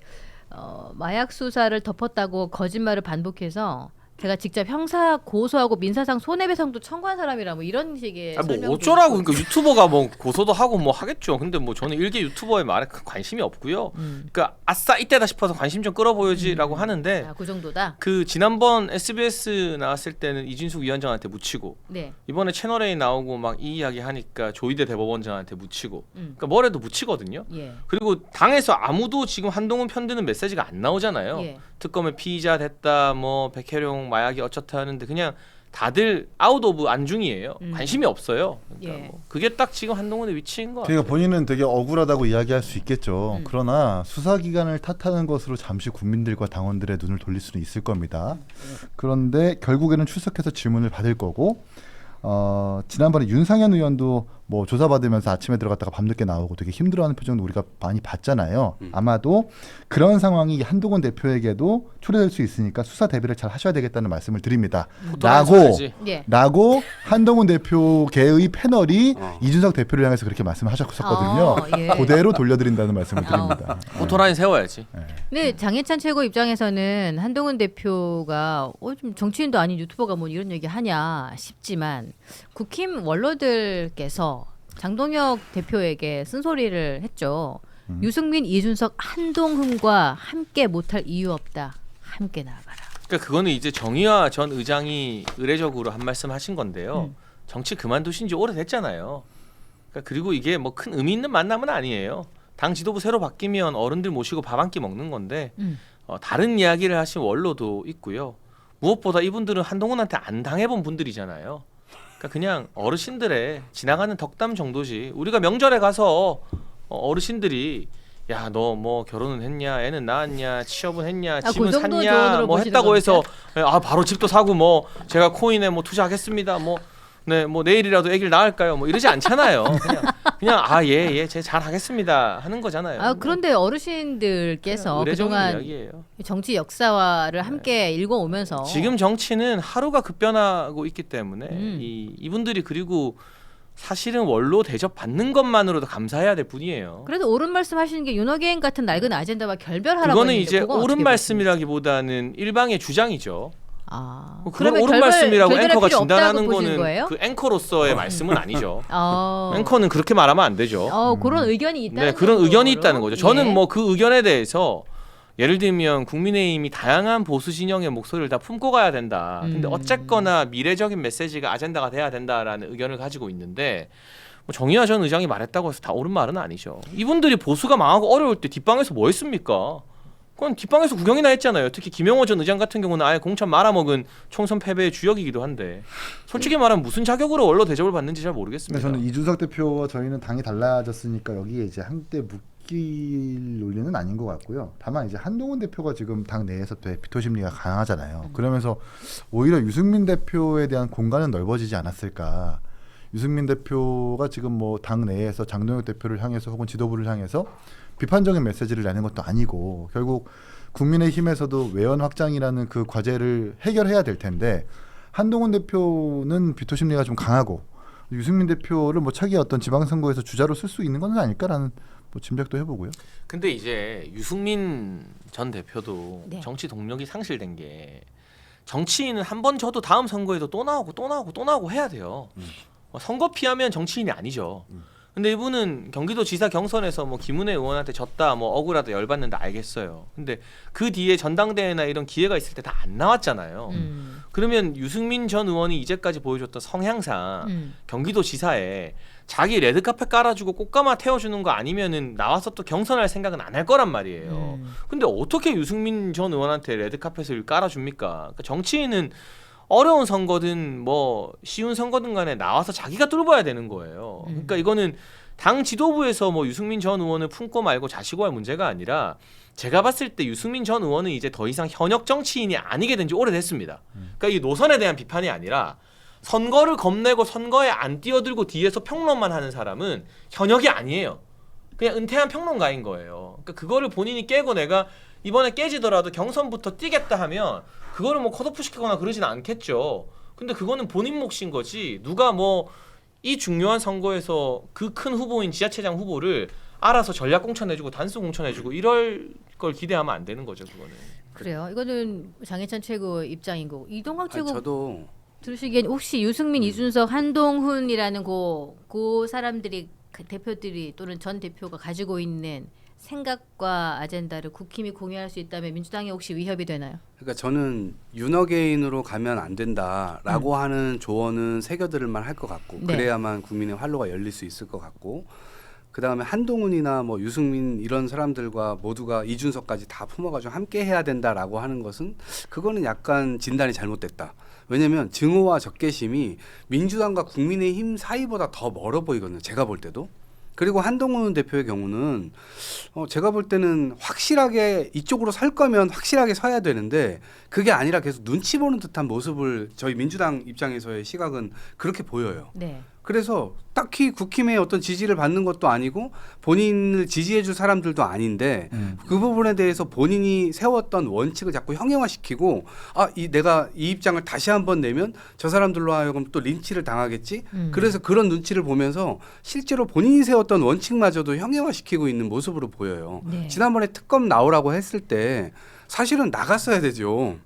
마약 수사를 덮었다고 거짓말을 반복해서 제가 직접 형사 고소하고 민사상 손해배상도 청구한 사람이라 뭐 이런 식의 뭐 설명도 어쩌라고. 있고. 그러니까 유튜버가 뭐 고소도 하고 뭐 하겠죠. 근데 뭐 저는 일개 유튜버의 말에 큰 관심이 없고요. 그러니까 아싸 이때다 싶어서 관심 좀 끌어보여지라고 하는데 아, 그 정도다. 그 지난번 SBS 나왔을 때는 이진숙 위원장한테 묻히고 네. 이번에 채널A 나오고 막 이 이야기 하니까 조희대 대법원장한테 묻히고 그러니까 뭐래도 묻히거든요. 예. 그리고 당에서 아무도 지금 한동훈 편드는 메시지가 안 나오잖아요. 예. 특검에 피의자 됐다 뭐 백혜룡 마약이 어쩌다 하는데 그냥 다들 아웃 오브 안중이에요. 관심이 없어요. 그러니까 예. 뭐 그게 딱 지금 한동훈의 위치인 것 같아요. 그러니까 본인은 되게 억울하다고 이야기할 수 있겠죠. 그러나 수사기관을 탓하는 것으로 잠시 국민들과 당원들의 눈을 돌릴 수는 있을 겁니다. 그런데 결국에는 출석해서 질문을 받을 거고 지난번에 윤상현 의원도 뭐 조사받으면서 아침에 들어갔다가 밤늦게 나오고 되게 힘들어하는 표정도 우리가 많이 봤잖아요. 아마도 그런 상황이 한동훈 대표에게도 초래될 수 있으니까 수사 대비를 잘 하셔야 되겠다는 말씀을 드립니다. 예. 라고 한동훈 대표계의 패널이 이준석 대표를 향해서 그렇게 말씀하셨었거든요. 예. 그대로 돌려드린다는 말씀을 드립니다. 포토라인 세워야지. 근데 장해찬 최고 입장에서는 한동훈 대표가 좀 정치인도 아닌 유튜버가 뭐 이런 얘기 하냐 싶지만 국힘 원로들께서 장동혁 대표에게 쓴소리를 했죠. 유승민, 이준석, 한동훈과 함께 못할 이유 없다. 함께 나아가라. 그러니까 그거는 이제 정의화 전 의장이 의례적으로 한 말씀 하신 건데요. 정치 그만두신 지 오래됐잖아요. 그러니까 그리고 이게 뭐 큰 의미 있는 만남은 아니에요. 당 지도부 새로 바뀌면 어른들 모시고 밥 한 끼 먹는 건데 다른 이야기를 하신 원로도 있고요. 무엇보다 이분들은 한동훈한테 안 당해본 분들이잖아요. 그러니까 그냥 어르신들의 지나가는 덕담 정도지. 우리가 명절에 가서 어르신들이 야 너 뭐 결혼은 했냐, 애는 낳았냐, 취업은 했냐, 그 집은 정도 샀냐, 조언으로 뭐 보시는 했다고 해서 겁니까? 바로 집도 사고 뭐 제가 코인에 뭐 투자하겠습니다. 뭐 내일이라도 아기를 낳을까요? 뭐 이러지 않잖아요. 그냥 예, 제 잘 하겠습니다 하는 거잖아요. 그런데 어르신들께서 의례적인 그동안 이야기예요. 정치 역사화를 함께 읽어오면서 지금 정치는 하루가 급변하고 있기 때문에 이분들이 그리고 사실은 원로 대접 받는 것만으로도 감사해야 될 뿐이에요. 그래도 옳은 말씀하시는 게 윤호개인 같은 낡은 아젠다와 결별하라고 그거는 했는데 이제 그건 옳은 어떻게 말씀이라기보다는 일방의 주장이죠. 보십니까? 그런 옳은 말씀이라고 결별할 앵커가 필요 진단하는 없다고 보시는 거는 거예요? 그 앵커로서의 말씀은 아니죠. 어. 앵커는 그렇게 말하면 안 되죠. 그런 의견이 있다는 네, 그런 의견이 있다는 거죠. 저는 예. 뭐 그 의견에 대해서 예를 들면 국민의힘이 다양한 보수 진영의 목소리를 다 품고 가야 된다. 근데 어쨌거나 미래적인 메시지가 아젠다가 돼야 된다라는 의견을 가지고 있는데 뭐 정의화 전 의장이 말했다고 해서 다 옳은 말은 아니죠. 이분들이 보수가 망하고 어려울 때 뒷방에서 뭐 했습니까? 그건 뒷방에서 구경이나 했잖아요. 특히 김영호 전 의장 같은 경우는 아예 공천 말아먹은 총선 패배의 주역이기도 한데 솔직히 말하면 무슨 자격으로 원로 대접을 받는지 잘 근데 모르겠습니다. 저는 이준석 대표와 저희는 당이 달라졌으니까 여기에 이제 한때 바뀔 논리는 아닌 것 같고요. 다만 이제 한동훈 대표가 지금 당 내에서 비토 심리가 강하잖아요. 그러면서 오히려 유승민 대표에 대한 공간은 넓어지지 않았을까. 유승민 대표가 지금 뭐 당 내에서 장동혁 대표를 향해서 혹은 지도부를 향해서 비판적인 메시지를 내는 것도 아니고 결국 국민의힘에서도 외연 확장이라는 그 과제를 해결해야 될 텐데 한동훈 대표는 비토 심리가 좀 강하고 유승민 대표를 뭐 차기 어떤 지방선거에서 주자로 쓸 수 있는 건 아닐까라는 뭐 짐작도 해보고요. 근데 이제 유승민 전 대표도 네. 정치 동력이 상실된 게 정치인은 한 번 져도 다음 선거에도 또 나오고 또 나오고 또 나오고 해야 돼요. 선거 피하면 정치인이 아니죠. 근데 이분은 경기도지사 경선에서 뭐 김은혜 의원한테 졌다, 뭐 억울하다, 열받는다 알겠어요. 근데 그 뒤에 전당대회나 이런 기회가 있을 때 다 안 나왔잖아요. 그러면 유승민 전 의원이 이제까지 보여줬던 성향상 경기도지사에 자기 레드카펫 깔아주고 꽃가마 태워주는 거 아니면은 나와서 또 경선할 생각은 안 할 거란 말이에요. 근데 어떻게 유승민 전 의원한테 레드카펫을 깔아줍니까? 그러니까 정치인은 어려운 선거든 뭐 쉬운 선거든 간에 나와서 자기가 뚫어야 되는 거예요. 그러니까 이거는 당 지도부에서 뭐 유승민 전 의원을 품고 말고 자시고 할 문제가 아니라 제가 봤을 때 유승민 전 의원은 이제 더 이상 현역 정치인이 아니게 된 지 오래됐습니다. 그러니까 이 노선에 대한 비판이 아니라 선거를 겁내고 선거에 안 뛰어들고 뒤에서 평론만 하는 사람은 현역이 아니에요. 그냥 은퇴한 평론가인 거예요. 그러니까 그거를 본인이 깨고 내가 이번에 깨지더라도 경선부터 뛰겠다 하면 그거를 뭐 컷오프 시키거나 그러진 않겠죠. 근데 그거는 본인 몫인 거지. 누가 뭐 이 중요한 선거에서 그 큰 후보인 지자체장 후보를 알아서 전략 공천해주고 단수 공천해주고 이럴 걸 기대하면 안 되는 거죠. 그거는. 그래요. 이거는 장해찬 최고 입장인 거고 이동학 최고 저도 들으시기엔 혹시 유승민, 이준석, 한동훈이라는 그 사람들이 그 대표들이 또는 전 대표가 가지고 있는 생각과 아젠다를 국힘이 공유할 수 있다면 민주당에 혹시 위협이 되나요? 그러니까 저는 윤어게인으로 가면 안 된다라고 하는 조언은 새겨들을 만할 것 같고 네. 그래야만 국민의 활로가 열릴 수 있을 것 같고 그다음에 한동훈이나 뭐 유승민 이런 사람들과 모두가 이준석까지 다 품어가지고 함께 해야 된다라고 하는 것은 그거는 약간 진단이 잘못됐다. 왜냐하면 증오와 적개심이 민주당과 국민의힘 사이보다 더 멀어 보이거든요. 제가 볼 때도. 그리고 한동훈 대표의 경우는 제가 볼 때는 확실하게 이쪽으로 설 거면 확실하게 서야 되는데 그게 아니라 계속 눈치 보는 듯한 모습을 저희 민주당 입장에서의 시각은 그렇게 보여요. 네. 그래서 딱히 국힘의 어떤 지지를 받는 것도 아니고 본인을 지지해 줄 사람들도 아닌데 그 부분에 대해서 본인이 세웠던 원칙을 자꾸 형용화시키고 내가 이 입장을 다시 한번 내면 저 사람들로 하여금 또 린치를 당하겠지. 그래서 그런 눈치를 보면서 실제로 본인이 세웠던 원칙마저도 형용화시키고 있는 모습으로 보여요. 네. 지난번에 특검 나오라고 했을 때 사실은 나갔어야 되죠.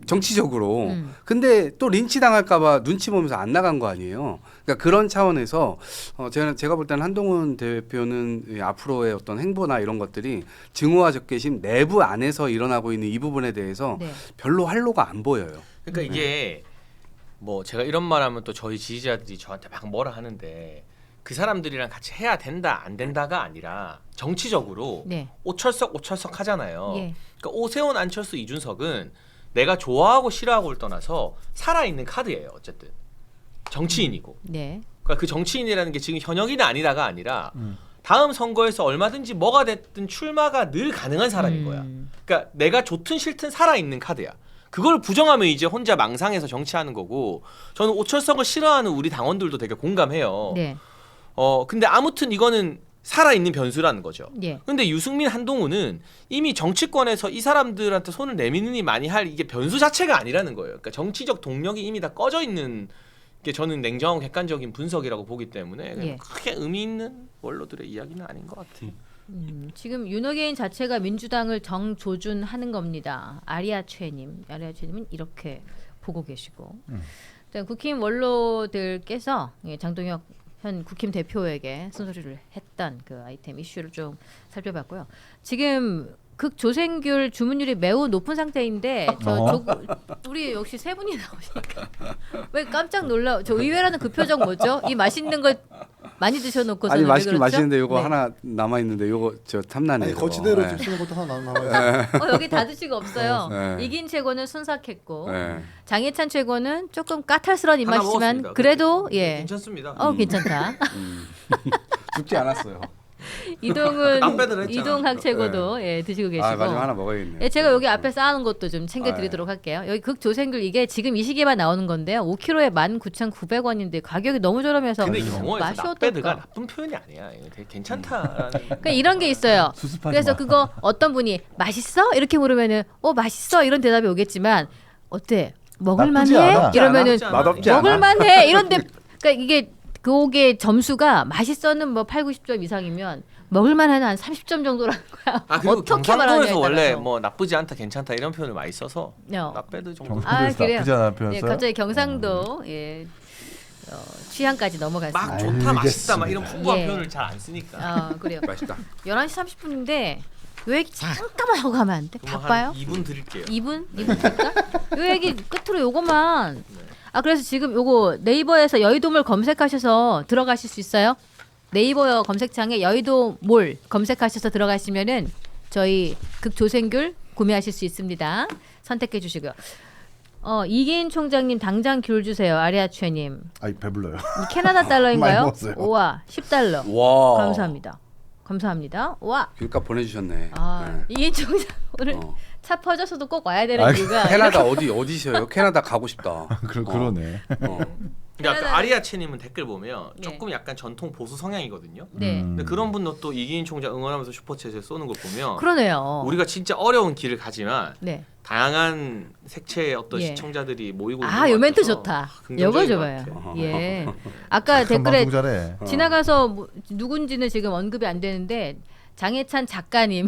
정치적으로. 근데 또 린치 당할까봐 눈치 보면서 안 나간 거 아니에요. 그러니까 그런 차원에서 제가 볼 때는 한동훈 대표는 앞으로의 어떤 행보나 이런 것들이 증오와 적개심 내부 안에서 일어나고 있는 이 부분에 대해서 네. 별로 활로가 안 보여요. 그러니까 이게 뭐 제가 이런 말하면 또 저희 지지자들이 저한테 막 뭐라 하는데 그 사람들이랑 같이 해야 된다 안 된다가 아니라 정치적으로 네. 오철석 하잖아요. 예. 그러니까 오세훈, 안철수, 이준석은 내가 좋아하고 싫어하고를 떠나서 살아있는 카드예요. 어쨌든 정치인이고. 네. 그러니까 그 정치인이라는 게 지금 현역이나 아니다가 아니라 다음 선거에서 얼마든지 뭐가 됐든 출마가 늘 가능한 사람인 거야. 그러니까 내가 좋든 싫든 살아있는 카드야. 그걸 부정하면 이제 혼자 망상해서 정치하는 거고 저는 오철석을 싫어하는 우리 당원들도 되게 공감해요. 네. 근데 아무튼 이거는 살아있는 변수라는 거죠. 예. 근데 유승민, 한동훈은 이미 정치권에서 이 사람들한테 손을 내미느니 많이 할 이게 변수 자체가 아니라는 거예요. 그러니까 정치적 동력이 이미 다 꺼져 있는 게 저는 냉정하고 객관적인 분석이라고 보기 때문에 예. 크게 의미 있는 원로들의 이야기는 아닌 것 같아요. 지금 윤호개인 자체가 민주당을 정조준하는 겁니다. 아리아최님은 이렇게 보고 계시고 일단 국힘 원로들께서 장동혁 현 국힘 대표에게 쓴소리를 했던 그 아이템 이슈를 좀 살펴봤고요. 지금 극조생귤 주문율이 매우 높은 상태인데 우리 역시 세 분이 나오시니까 왜 깜짝 놀라? 저 의외라는 그 표정 뭐죠? 이 맛있는 걸 많이 드셔놓고서 아니 맛있긴 맛있는데 요거 네. 하나 남아 있는데 요거 저 탐나네요. 아니 거치대로 네. 주시는 것도 하나 남아요. 여기 다 드시고 없어요. 네. 이긴 최고는 순삭했고 네. 장해찬 최고는 조금 까탈스러운 하나 입맛이지만 먹었습니다. 그래도 근데 예, 괜찮습니다. 괜찮다. 죽지 않았어요. 이동은 나빼들 했잖아. 이동학 최고도 예, 드시고 계시고. 아 마지막 하나 먹어야겠네요. 예, 제가 여기 앞에 쌓아놓은 것도 좀 챙겨드리도록 할게요. 여기 극조생귤 이게 지금 이 시기에만 나오는 건데요. 5kg에 19,900원인데 가격이 너무 저렴해서 근데 맛이 영어에서 나빼드가 어떨까? 나쁜 표현이 아니야. 이거 되게 괜찮다라는. 그러니까 이런 게 있어요. 수습하지 그래서 마. 그거 어떤 분이 맛있어? 이렇게 물으면은 맛있어 이런 대답이 오겠지만 어때? 나쁘지 먹을만해? 않아. 이러면은 나쁘지 않아. 맛없지 않아. 먹을만해 이런데 그러니까 이게 그게 점수가 맛있어는 뭐 8, 90점 이상이면 먹을만해는 한 30점 정도라는 거야. 아 그리고 어떻게 말하냐에 경상도에서 원래 따라서. 뭐 나쁘지 않다, 괜찮다 이런 표현을 많이 써서 어. 나빼드 정도. 경상도에서 그래요? 나쁘지 않은 표현 예, 써요? 갑자기 경상도 예, 취향까지 넘어갔습니다. 막 좋다, 맛있다, 막 이런 알겠습니다. 풍부한 예. 표현을 잘 안 쓰니까. 그래요. 맛있다. 11시 30분인데 요 얘기 잠깐만 하고 가면 안 돼? 그럼 바빠요? 한 2분 드릴게요. 2분? 2분 될까? 요 얘기 끝으로 요거만. 그래서 지금 요거 네이버에서 여의도몰 검색하셔서 들어가실 수 있어요. 네이버 검색창에 여의도몰 검색하셔서 들어가시면은 저희 극조생귤 구매하실 수 있습니다. 선택해 주시고요. 이기인 총장님 당장 귤 주세요. 아리아추님. 아이 배불러요. 이 캐나다 많이 달러인가요? 먹었어요. 우와 10달러. 와. 감사합니다. 감사합니다. 와. 귤값 보내주셨네. 네. 이기인 총장 오늘 어. 차 퍼져서도 꼭 와야 되는 아, 이유가 캐나다 어디셔요? 캐나다 가고 싶다. 그러네. 그러니까 캐나다- 아리아체님은 댓글 보면 네. 조금 약간 전통 보수 성향이거든요. 네. 근데 그런 분도 또 이기인 총장 응원하면서 슈퍼챗에 쏘는 걸 보면 그러네요. 우리가 진짜 어려운 길을 가지만 네. 다양한 색채의 어떤 예. 시청자들이 모이고 있는 요 것 멘트 같아서 좋다. 긍정적인 요거 것 좋아요. 같아요. 예. 아까 참 댓글에 방송 잘해. 지나가서 누군지는 지금 언급이 안 되는데 장혜찬 작가님,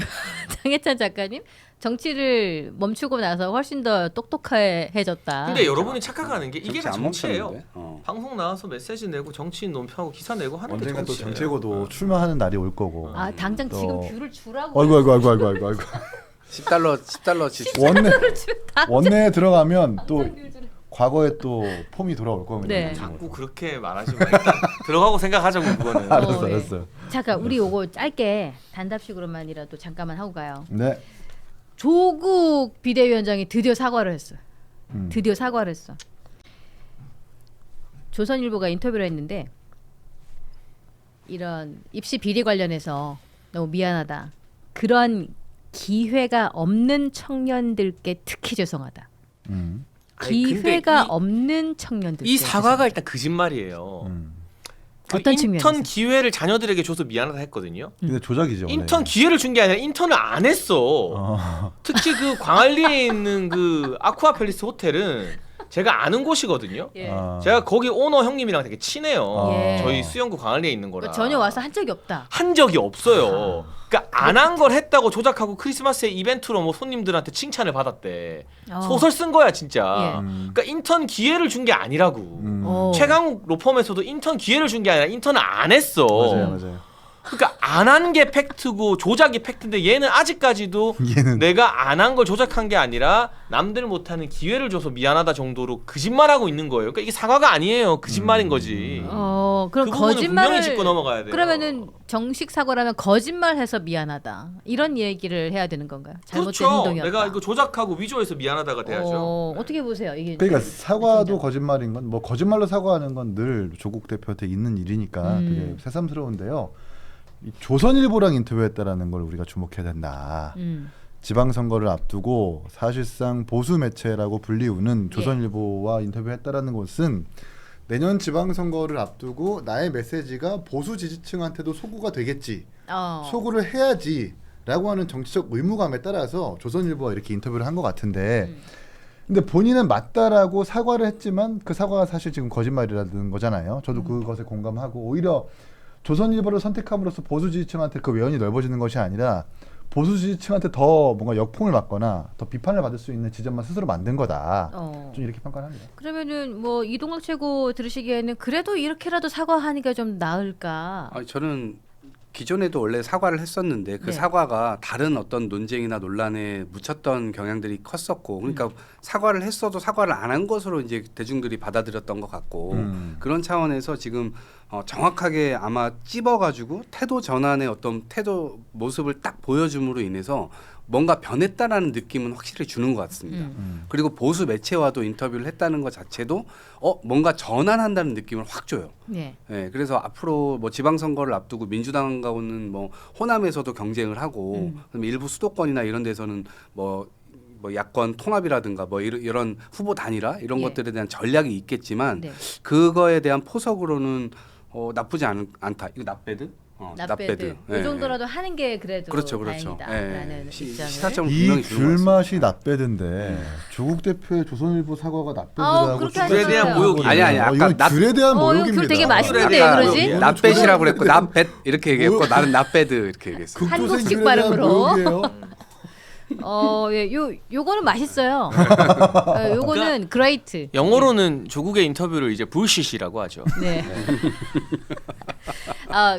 장혜찬 작가님 정치를 멈추고 나서 훨씬 더 똑똑해졌다. 근데 여러분이 착각하는 게 이게 다 안 정치예요. 멈췄는데? 방송 나와서 메시지 내고 정치인 논평하고 기사 내고 하는 게 언젠가 또 정치예요. 정치고도 출마하는 날이 올 거고. 당장 또- 지금 귤을 주라고. 아이고. 10달러 원내에 들어가면 또 과거에 또 폼이 돌아올 겁니다. 네. 자꾸 그렇게 말하지 마. 일단 들어가고 생각하자고 그거는. 알았어, 예. 알았어요. 잠깐 우리 요거 짧게 단답식으로만이라도 잠깐만 하고 가요. 네. 조국 비대위원장이 드디어 사과를 했어요. 음. 드디어 사과를 했어. 조선일보가 인터뷰를 했는데 이런 입시 비리 관련해서 너무 미안하다. 그런 기회가 없는 청년들께 특히 죄송하다. 음. 아니, 근데 기회가 이- 없는 청년들께 이 사과가 일단 거짓말이에요. 음. 그 어떤 인턴 측면에서? 기회를 자녀들에게 줘서 미안하다 했거든요. 근데 조작이죠. 원래. 인턴 기회를 준 게 아니라 인턴을 안 했어. 특히 그 광안리에 있는 그 아쿠아 팰리스 호텔은 제가 아는 곳이거든요. 예. 제가 거기 오너 형님이랑 되게 친해요. 예. 저희 수영구 광안리에 있는 거라. 전혀 와서 한 적이 없다. 한 적이 없어요. 그러니까 안 한 걸 했다고 조작하고 크리스마스에 이벤트로 뭐 손님들한테 칭찬을 받았대. 소설 쓴 거야 진짜. 예. 그러니까 인턴 기회를 준 게 아니라고. 어. 최강욱 로펌에서도 인턴 기회를 준 게 아니라 인턴을 안 했어. 맞아요. 그러니까 안 한 게 팩트고 조작이 팩트인데 얘는 아직까지도 얘는 내가 안 한 걸 조작한 게 아니라 남들 못하는 기회를 줘서 미안하다 정도로 거짓말하고 있는 거예요. 그러니까 이게 사과가 아니에요. 거짓말인 거지. 그럼 그 부분은 거짓말을 분명히 짚고 넘어가야 돼요. 그러면은 정식 사과라면 거짓말해서 미안하다 이런 얘기를 해야 되는 건가요? 잘못된 그렇죠. 행동이었다. 내가 이거 조작하고 위조해서 미안하다가 돼야죠. 어떻게 보세요? 이게 그러니까 좀 사과도 진짜. 거짓말인 건 뭐 거짓말로 사과하는 건 늘 조국 대표한테 있는 일이니까 되게 새삼스러운데요. 이 조선일보랑 인터뷰했다라는 걸 우리가 주목해야 된다. 지방선거를 앞두고 사실상 보수 매체라고 불리우는 조선일보와 인터뷰했다라는 것은 내년 지방선거를 앞두고 나의 메시지가 보수 지지층한테도 소구가 되겠지. 소구를 해야지라고 하는 정치적 의무감에 따라서 조선일보와 이렇게 인터뷰를 한 것 같은데 근데 본인은 맞다라고 사과를 했지만 그 사과가 사실 지금 거짓말이라는 거잖아요. 저도 그것에 공감하고 오히려 조선일보를 선택함으로써 보수 지지층한테 그 외연이 넓어지는 것이 아니라 보수 지지층한테 더 뭔가 역풍을 맞거나 더 비판을 받을 수 있는 지점만 스스로 만든 거다. 좀 이렇게 평가를 합니다. 그러면은 뭐 이동학 최고 들으시기에는 그래도 이렇게라도 사과하니까 좀 나을까? 저는 기존에도 원래 사과를 했었는데 그 네. 사과가 다른 어떤 논쟁이나 논란에 묻혔던 경향들이 컸었고 그러니까 사과를 했어도 사과를 안 한 것으로 이제 대중들이 받아들였던 것 같고 그런 차원에서 지금 정확하게 아마 찝어가지고 태도 전환의 어떤 태도 모습을 딱 보여줌으로 인해서 뭔가 변했다라는 느낌은 확실히 주는 것 같습니다. 그리고 보수 매체와도 인터뷰를 했다는 것 자체도 뭔가 전환한다는 느낌을 확 줘요. 네. 네, 그래서 앞으로 뭐 지방선거를 앞두고 민주당과는 뭐 호남에서도 경쟁을 하고 그다음에 일부 수도권이나 이런 데서는 뭐 야권 통합이라든가 뭐 이런 후보 단일화 이런 예. 것들에 대한 전략이 있겠지만 네. 그거에 대한 포석으로는 나쁘지 않다. 이거 납배드? 납배드. 예, 이 정도라도 하는 게 그래도 그렇죠, 그렇죠. 다행이다라는 입장을. 시사점을 이 분명히 주는 것 같습니다. 귤맛이 납배드인데 조국 대표의 조선일보 사과가 납배드라고 그렇게 귤에 대한 하셨어요. 모욕이에요. 아니, 아까 이건 귤에 대한 이거 모욕입니다. 귤 되게 맛있는데 아까 왜 그러지? 납배시라고 그랬고 납뱃 이렇게 얘기했고 나는 납배드 이렇게 얘기했어. 한국식 극조생 귤에 대한 발음으로. 모욕이에요. 예, 요거는 맛있어요. 요거는 그레이트. 영어로는 조국의 인터뷰를 이제 불시시라고 하죠. 네.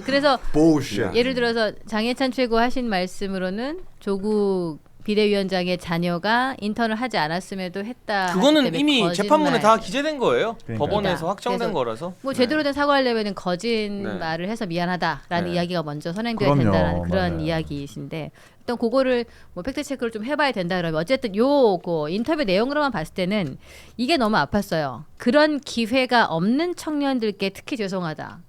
그래서 Bullshit. 예를 들어서 장해찬 최고 하신 말씀으로는 조국 비대위원장의 자녀가 인턴을 하지 않았음에도 했다. 하기 그거는 때문에 이미 거짓말. 재판문에 다 기재된 거예요. 그러니까요. 법원에서 확정된 그래서 거라서. 뭐 제대로 된 사과하려면 거짓말을 네. 해서 미안하다라는 네. 이야기가 먼저 선행돼야 그럼요. 된다는 그런 맞아요. 이야기이신데 일단 그거를 뭐 팩트 체크를 좀 해봐야 된다 그러면 어쨌든 요거 인터뷰 내용으로만 봤을 때는 이게 너무 아팠어요. 그런 기회가 없는 청년들께 특히 죄송하다.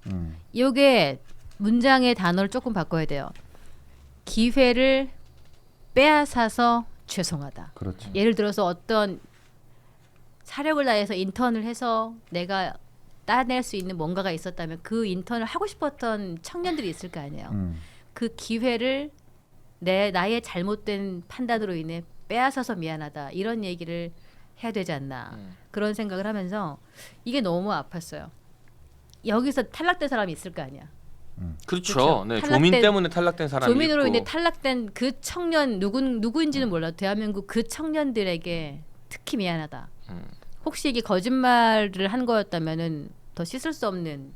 요게 문장의 단어를 조금 바꿔야 돼요. 기회를 빼앗아서 죄송하다. 그렇죠. 예를 들어서 어떤 사력을 다해서 인턴을 해서 내가 따낼 수 있는 뭔가가 있었다면 그 인턴을 하고 싶었던 청년들이 있을 거 아니에요. 그 기회를 나의 잘못된 판단으로 인해 빼앗아서 미안하다. 이런 얘기를 해야 되지 않나. 그런 생각을 하면서 이게 너무 아팠어요. 여기서 탈락된 사람이 있을 거 아니야. 그렇죠. 네, 탈락된- 조민 때문에 탈락된 사람이 조민으로 있고. 인해 탈락된 그 청년 누구인지는 몰라도 대한민국 그 청년들에게 특히 미안하다. 혹시 이게 거짓말을 한 거였다면은 더 씻을 수 없는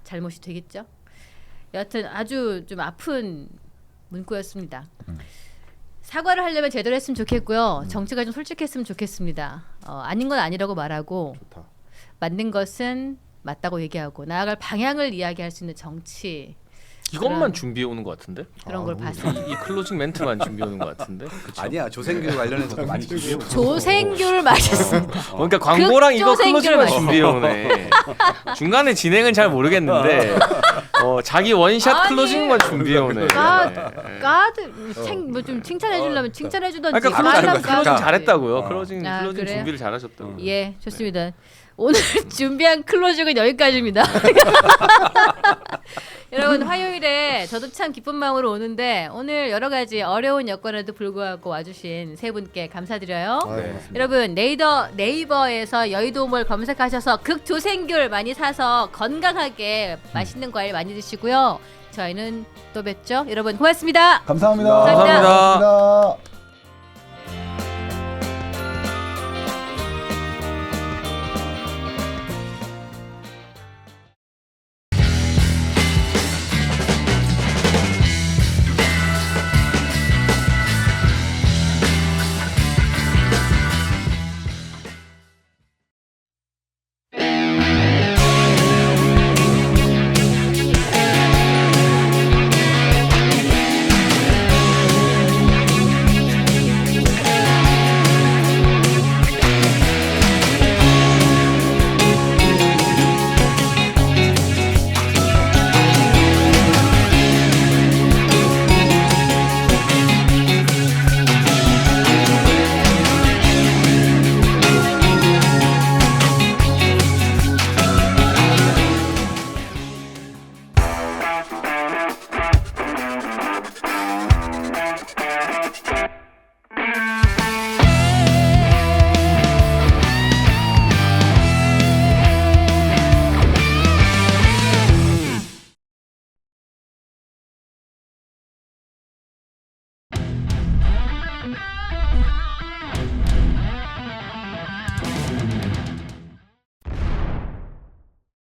잘못이 되겠죠. 여하튼 아주 좀 아픈 문구였습니다. 사과를 하려면 제대로 했으면 좋겠고요. 정치가 좀 솔직했으면 좋겠습니다. 아닌 건 아니라고 말하고 좋다. 맞는 것은 맞다고 얘기하고 나아갈 방향을 이야기할 수 있는 정치 이것만 그런- 준비해 오는 것 같은데? 그런 걸 봤습니다. 이 클로징 멘트만 준비해 오는 것 같은데? 그쵸? 아니야 조생규 관련해서도 많이 준비해. 조생규를 마셨습니다. 그러니까 광고랑 이거 극조생귤 클로징만 맛있어. 준비해 오네. 중간에 진행은 잘 모르겠는데 자기 원샷 아니. 클로징만 준비해 오네. 뭐좀 칭찬해 주려면 칭찬해 주던지. 그러니까 말하면 클로징 까지. 잘했다고. 클로징 그래요? 준비를 잘하셨다고. 예, 좋습니다. 오늘 준비한 클로징은 여기까지입니다. 여러분 화요일에 저도 참 기쁜 마음으로 오는데 오늘 여러 가지 어려운 여건에도 불구하고 와주신 세 분께 감사드려요. 여러분 네이버에서 여의도몰 검색하셔서 극조생귤 많이 사서 건강하게 맛있는 과일 많이 드시고요. 저희는 또 뵙죠. 여러분 고맙습니다. 감사합니다. 감사합니다. 감사합니다.